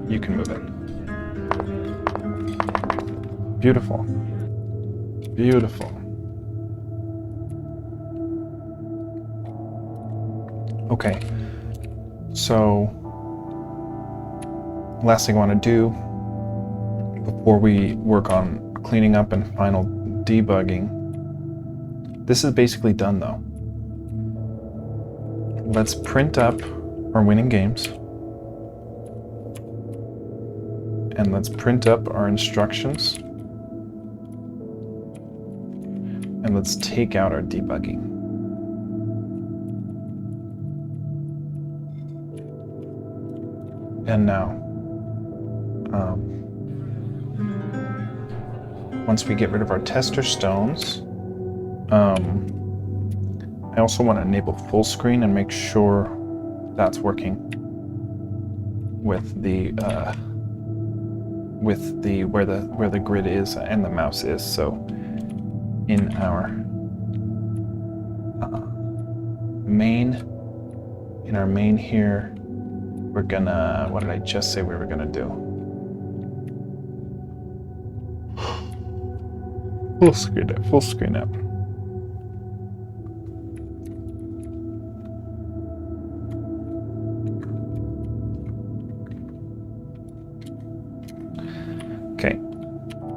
you can move it. Beautiful. Beautiful. Okay, so last thing I want to do before we work on cleaning up and final debugging, this is basically done though. Let's print up our winning games. And let's print up our instructions. And let's take out our debugging. And now, once we get rid of our tester stones, I also want to enable full screen and make sure that's working with the where the grid is and the mouse is. So in our main here, we're gonna, what did I just say we were gonna do? Full screen up. Okay,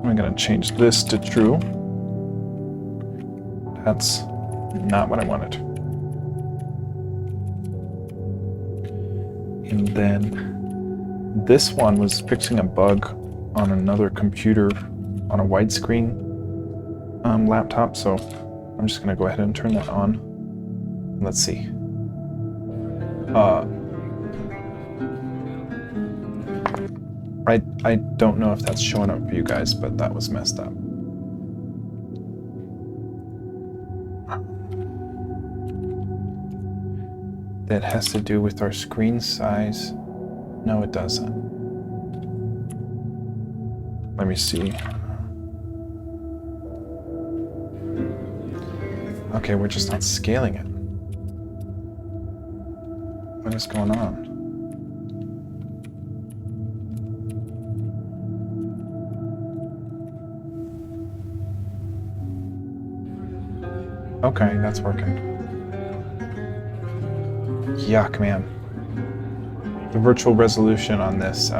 I'm gonna change this to true. That's not what I wanted. And then this one was fixing a bug on another computer on a widescreen laptop, so I'm just gonna go ahead and turn that on. And let's see. I don't know if that's showing up for you guys, but that was messed up. That has to do with our screen size. No, it doesn't. Let me see. Okay, we're just not scaling it. What is going on? Okay, that's working. Yuck, man. The virtual resolution on this,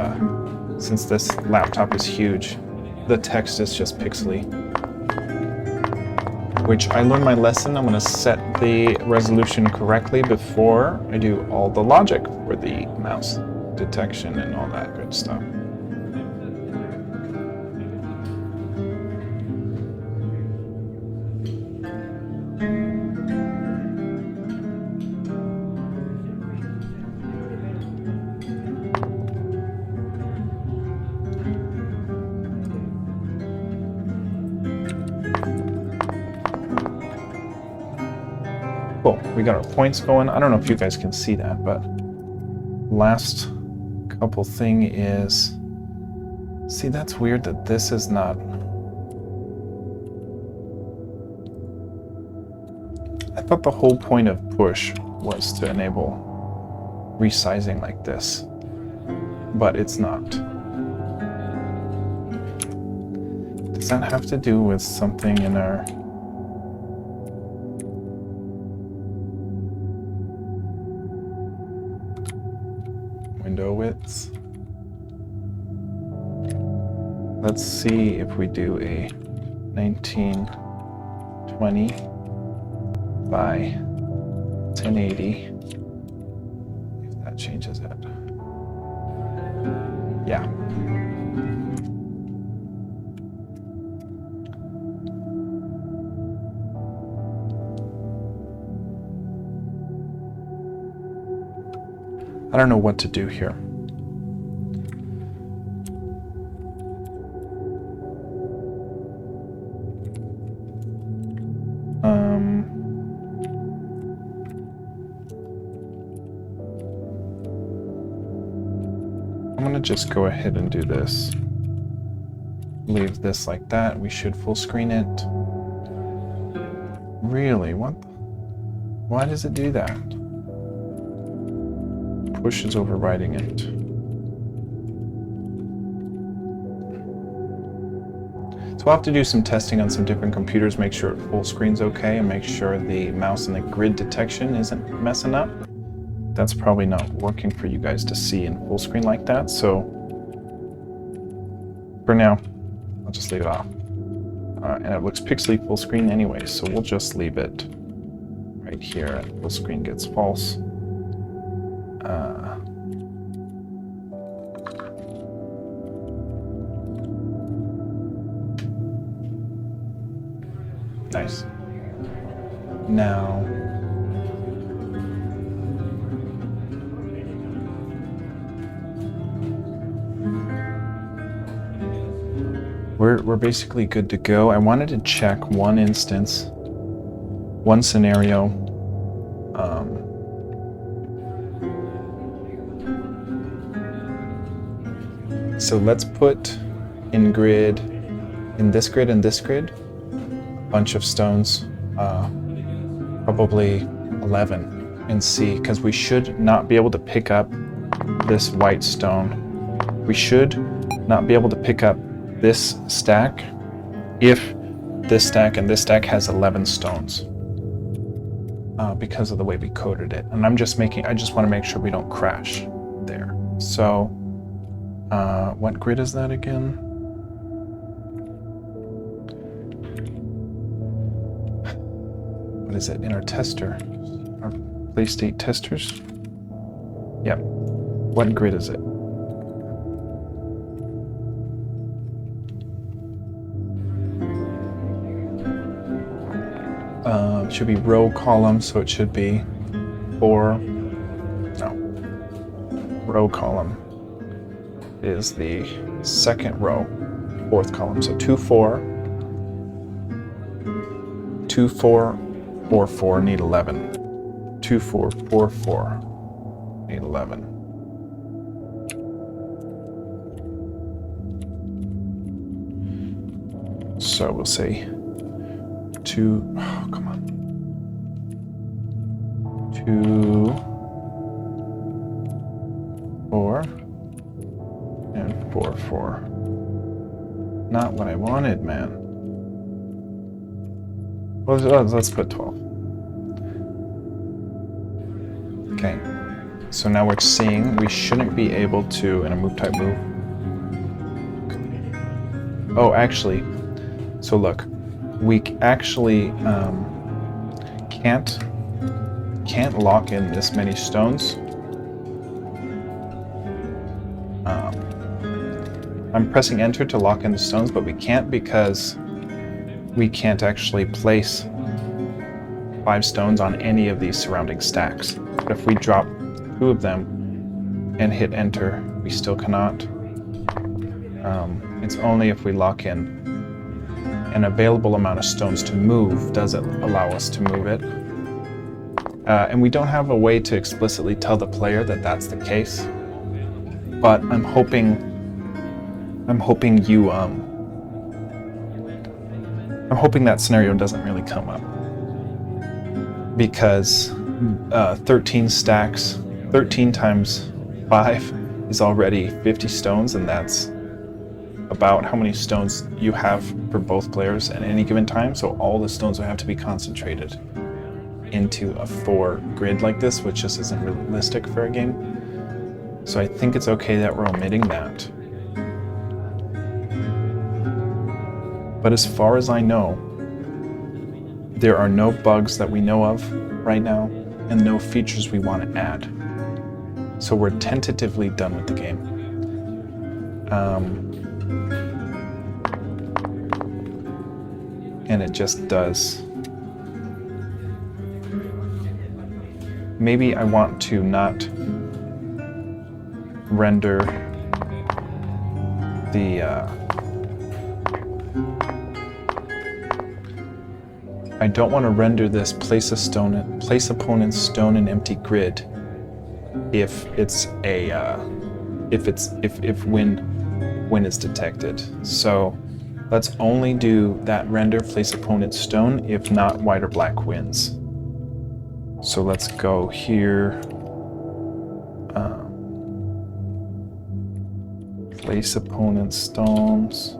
since this laptop is huge, the text is just pixely. Which I learned my lesson. I'm going to set the resolution correctly before I do all the logic for the mouse detection and all that good stuff. Cool, we got our points going. I don't know if you guys can see that, but last couple thing is, see, that's weird that this is not, I thought the whole point of push was to enable resizing like this, but it's not. Does that have to do with something in our, window widths. Let's see if we do a 1920 by 1080, if that changes it. Yeah. I don't know what to do here. I'm gonna just go ahead and do this. Leave this like that. We should full screen it. Really? What? Why does it do that? Push is overriding it. So we'll have to do some testing on some different computers, make sure full screen's okay, and make sure the mouse and the grid detection isn't messing up. That's probably not working for you guys to see in full screen like that, so for now, I'll just leave it off. And it looks pixely full screen anyway, so we'll just leave it right here, and full screen gets false. Nice. Now, we're basically good to go. I wanted to check one instance, one scenario. So let's put in grid, in this grid and this grid, a bunch of stones, probably 11, and see, because we should not be able to pick up this white stone. We should not be able to pick up this stack if this stack and this stack has 11 stones, because of the way we coded it. And I just want to make sure we don't crash there. So what grid is that again? What is it in our tester? Our play state testers? Yep. What grid is it? It should be row column, so it should be 4. No. Row column is the second row, 4th column. So 2, 4, 2, 4, 4, 4 need 11. 2, 4, 4, 4 need 11. So we'll say 2, oh, come on. 2, 4, and 4, 4. Not what I wanted, man. Well, let's put 12. Okay, so now we're seeing we shouldn't be able to, in a move type move. Oh, actually, so look, we actually can't lock in this many stones. I'm pressing enter to lock in the stones, but we can't because we can't actually place 5 stones on any of these surrounding stacks. But if we drop 2 of them and hit enter, we still cannot. It's only if we lock in an available amount of stones to move does it allow us to move it. And we don't have a way to explicitly tell the player that that's the case. But I'm hoping that scenario doesn't really come up, because 13 stacks, 13 times 5 is already 50 stones, and that's about how many stones you have for both players at any given time. So all the stones will have to be concentrated into a 4 grid like this, which just isn't realistic for a game. So I think it's okay that we're omitting that. But as far as I know, there are no bugs that we know of right now and no features we want to add. So we're tentatively done with the game. And it just does. Maybe I want to not render the I don't want to render this place opponent's stone and empty grid if it's a if when it's detected. So let's only do that render place opponent's stone if not white or black wins. So let's go here. Place opponent's stones.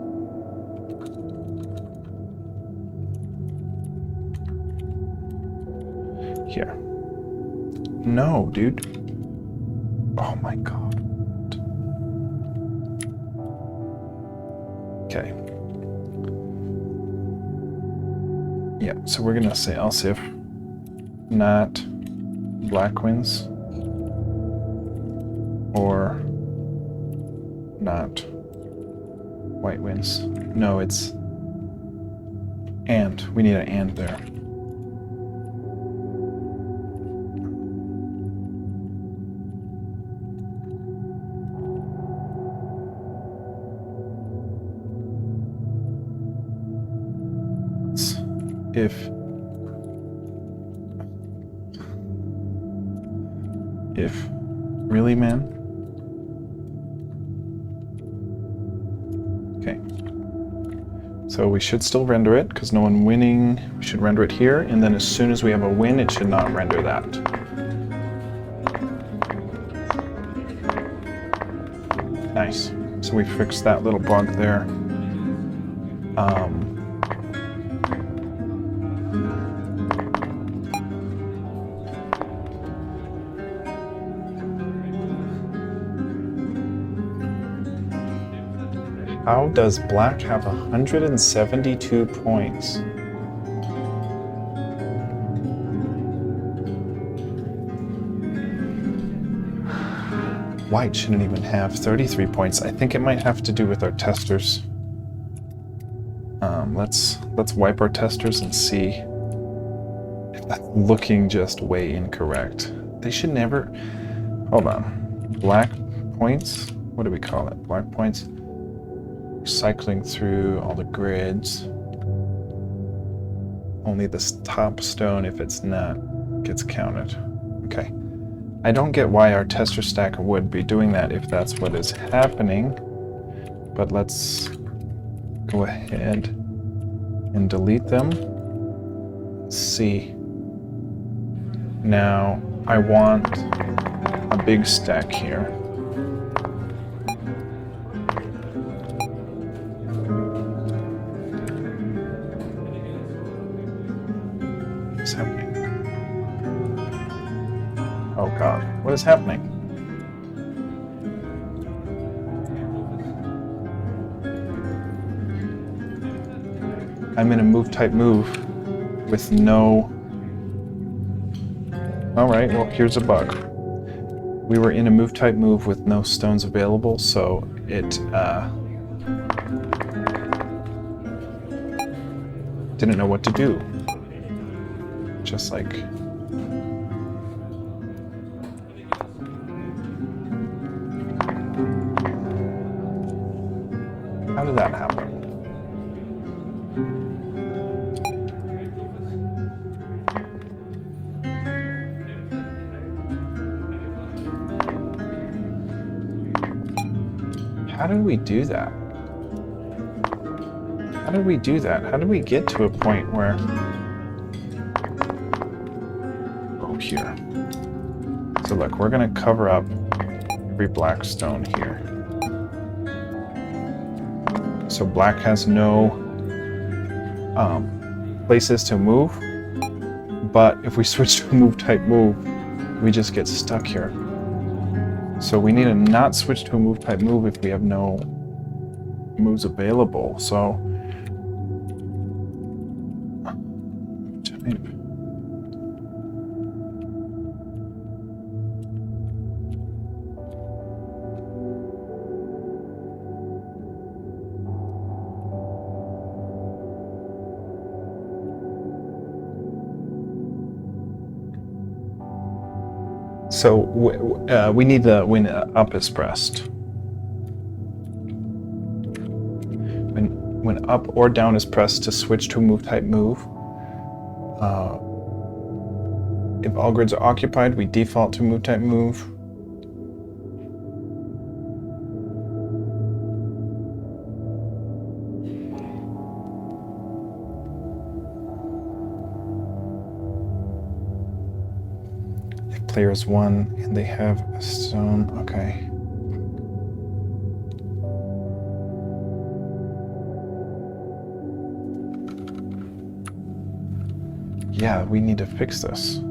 Here. No, dude. Oh my god. Okay. Yeah, so we're gonna say else if not black wins or not white wins. No, it's and. We need an and there. If really, man? Okay. So we should still render it because no one winning. We should render it here, and then as soon as we have a win, it should not render that. Nice. So we fixed that little bug there. How does black have 172 points? White shouldn't even have 33 points. I think it might have to do with our testers. Let's wipe our testers and see if that's looking just way incorrect. They should never. Hold on. Black points. What do we call it? Black points. Cycling through all the grids. Only this top stone, if it's not, gets counted. Okay. I don't get why our tester stack would be doing that if that's what is happening, but let's go ahead and delete them. Let's see. Now I want a big stack here. What's happening? Oh god, what is happening? I'm in a move type move with no... Alright, well here's a bug. We were in a move type move with no stones available, so it didn't know what to do. Just like... How did that happen? How did we do that? How did we do that? How did we get to a point where... Oh, here. So look, we're gonna cover up every black stone here. So black has no places to move, but if we switch to a move type move, we just get stuck here. So we need to not switch to a move type move if we have no moves available. So type. So we need the when up is pressed. When up or down is pressed to switch to a move type move. If all grids are occupied, we default to move type move. If player is 1 and they have a stone, okay. Yeah, we need to fix this.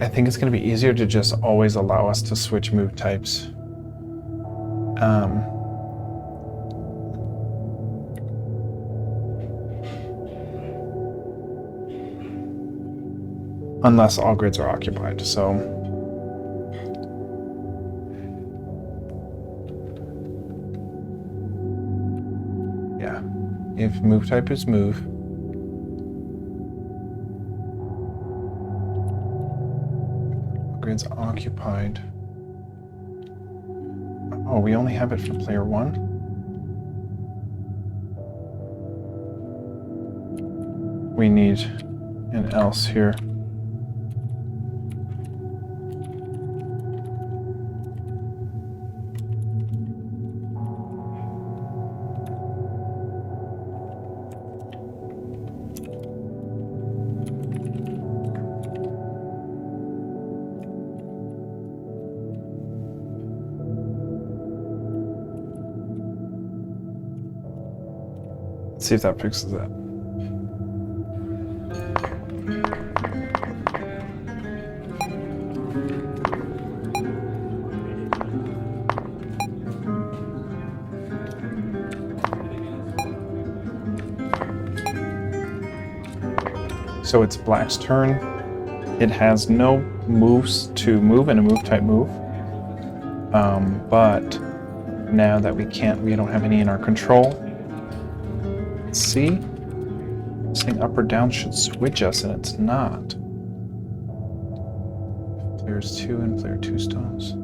I think it's going to be easier to just always allow us to switch move types. Unless all grids are occupied, so. Yeah, if move type is move, grids occupied. Oh, we only have it for player 1? We need an else here. See if that fixes that. So it's black's turn. It has no moves to move and a move type move. But now that we don't have any in our control. See? Saying up or down should switch us, and it's not. Player's 2 and player 2 stones.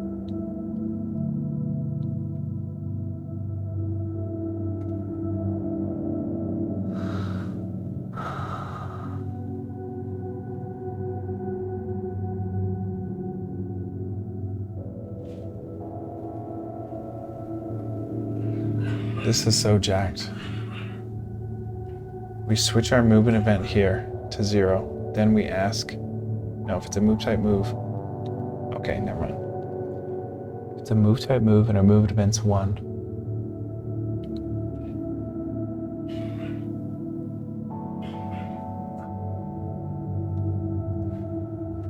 This is so jacked. We switch our movement event here to 0. Then we ask, no, if it's a move type move, okay, never mind. If it's a move type move and our movement event's 1.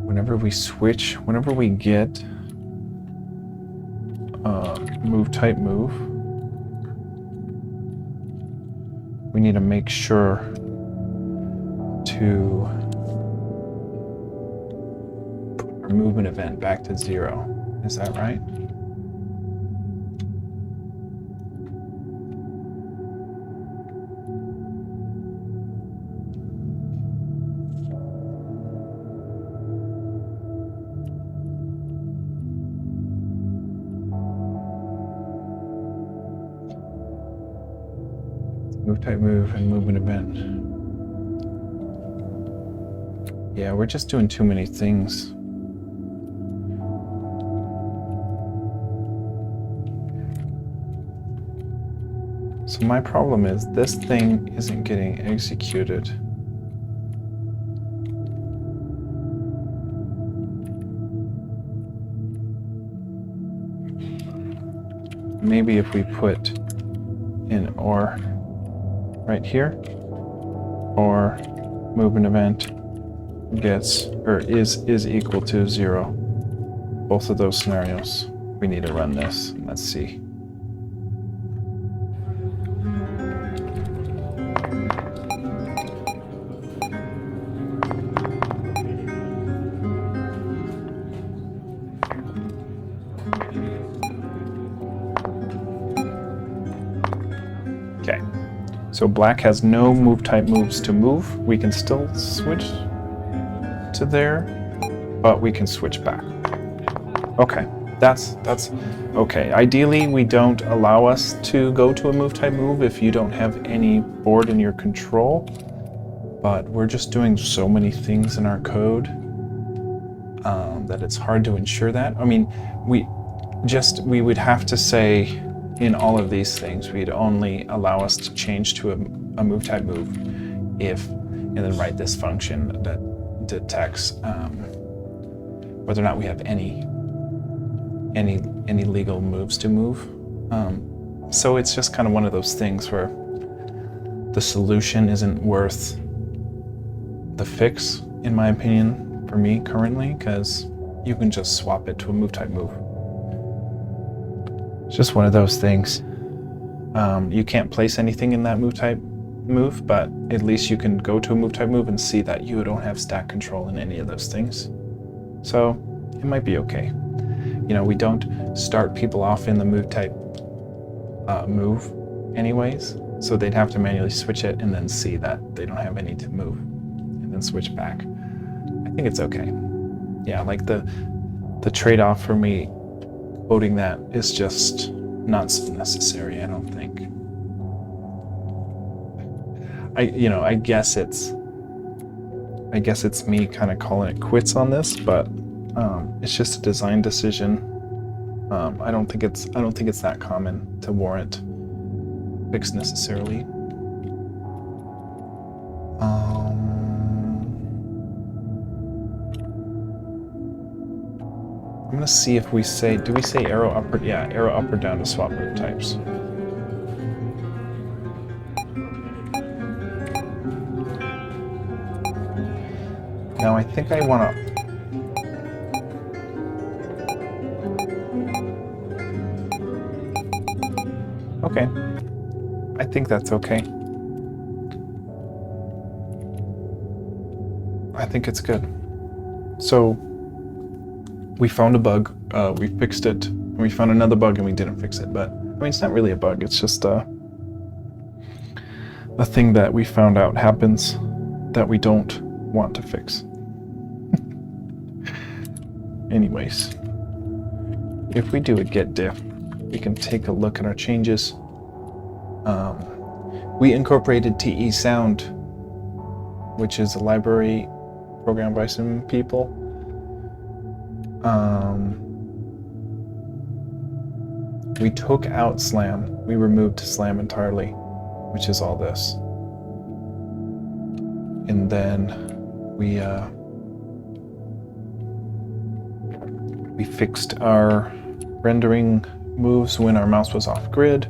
Whenever we get move type move, we need to make sure to put our movement event back to 0. Is that right? Move type move and movement event. Yeah, we're just doing too many things. So my problem is this thing isn't getting executed. Maybe if we put an or right here, or move an event gets or is equal to 0. Both of those scenarios. We need to run this. Let's see. Okay. So black has no move type moves to move. We can still switch to there, but we can switch back. Okay, that's okay. Ideally, we don't allow us to go to a move type move if you don't have any board in your control, but we're just doing so many things in our code that it's hard to ensure that. I mean, we would have to say in all of these things, we'd only allow us to change to a move type move if, and then write this function that detects whether or not we have any legal moves to move. So it's just kind of one of those things where the solution isn't worth the fix, in my opinion, for me currently, because you can just swap it to a move type move. It's just one of those things. You can't place anything in that move type move, but at least you can go to a move type move and see that you don't have stack control in any of those things. So it might be okay. You know, we don't start people off in the move type move anyways, so they'd have to manually switch it and then see that they don't have any to move and then switch back. I think it's okay. Yeah, like the trade-off for me coding that is just not so necessary, I don't think. I guess it's me kind of calling it quits on this, but it's just a design decision. I don't think it's that common to warrant fix necessarily. I'm gonna see if we say, do we say arrow up or, yeah, arrow up or down to swap move types. Now I think I wanna, okay, I think that's okay. I think it's good. So we found a bug, we fixed it, and we found another bug and we didn't fix it. But I mean, it's not really a bug, it's just a thing that we found out happens that we don't want to fix. Anyways, if we do a get diff, we can take a look at our changes. We incorporated TEsound, which is a library programmed by some people. We took out slam. We removed slam entirely, which is all this. And then we fixed our rendering moves when our mouse was off grid.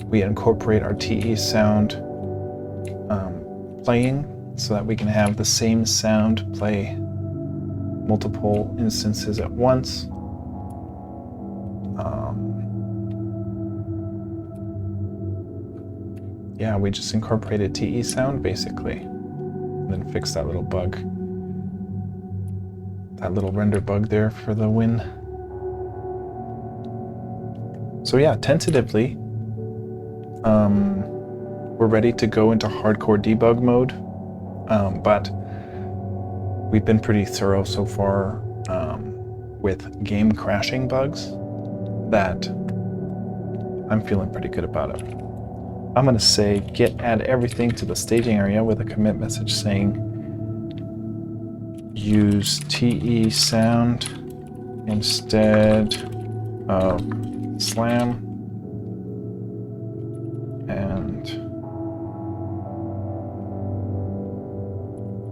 We incorporate our TEsound playing so that we can have the same sound play multiple instances at once. Yeah, we just incorporated TEsound basically, and then fixed that little bug, that little render bug there for the win. So yeah, tentatively, we're ready to go into hardcore debug mode, but we've been pretty thorough so far with game crashing bugs that I'm feeling pretty good about it. I'm going to say git add everything to the staging area with a commit message saying use TEsound instead of slam, and and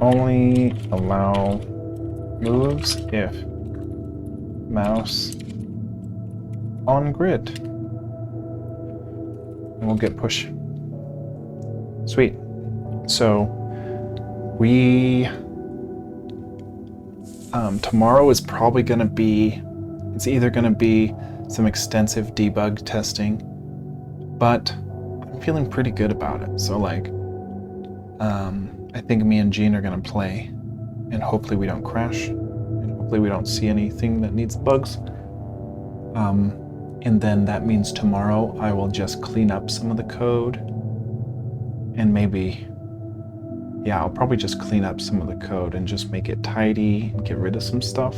only allow moves if mouse on grid. And we'll get push. Sweet. So we tomorrow is probably going to be, it's either going to be some extensive debug testing, but I'm feeling pretty good about it. So like, I think me and Jean are going to play, and hopefully we don't crash, and hopefully we don't see anything that needs bugs. And then that means tomorrow I will just clean up some of the code, and maybe, yeah, I'll probably just clean up some of the code and just make it tidy and get rid of some stuff.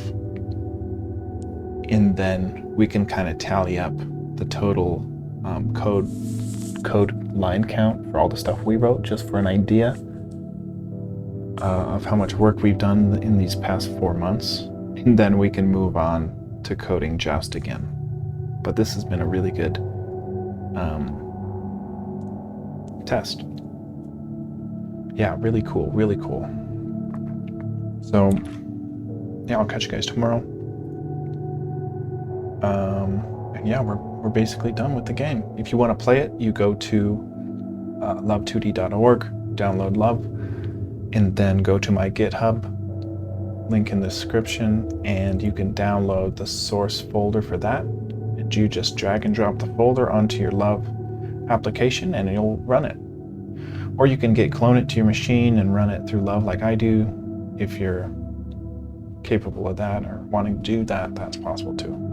And then we can kind of tally up the total code line count for all the stuff we wrote, just for an idea of how much work we've done in these past 4 months. And then we can move on to coding Joust again. But this has been a really good test. Yeah, really cool, really cool. So, yeah, I'll catch you guys tomorrow. And yeah, we're basically done with the game. If you want to play it, you go to love2d.org, download Love, and then go to my GitHub, link in the description, and you can download the source folder for that. And you just drag and drop the folder onto your Love application and it'll run it. Or you can clone it to your machine and run it through Love like I do. If you're capable of that or wanting to do that, that's possible too.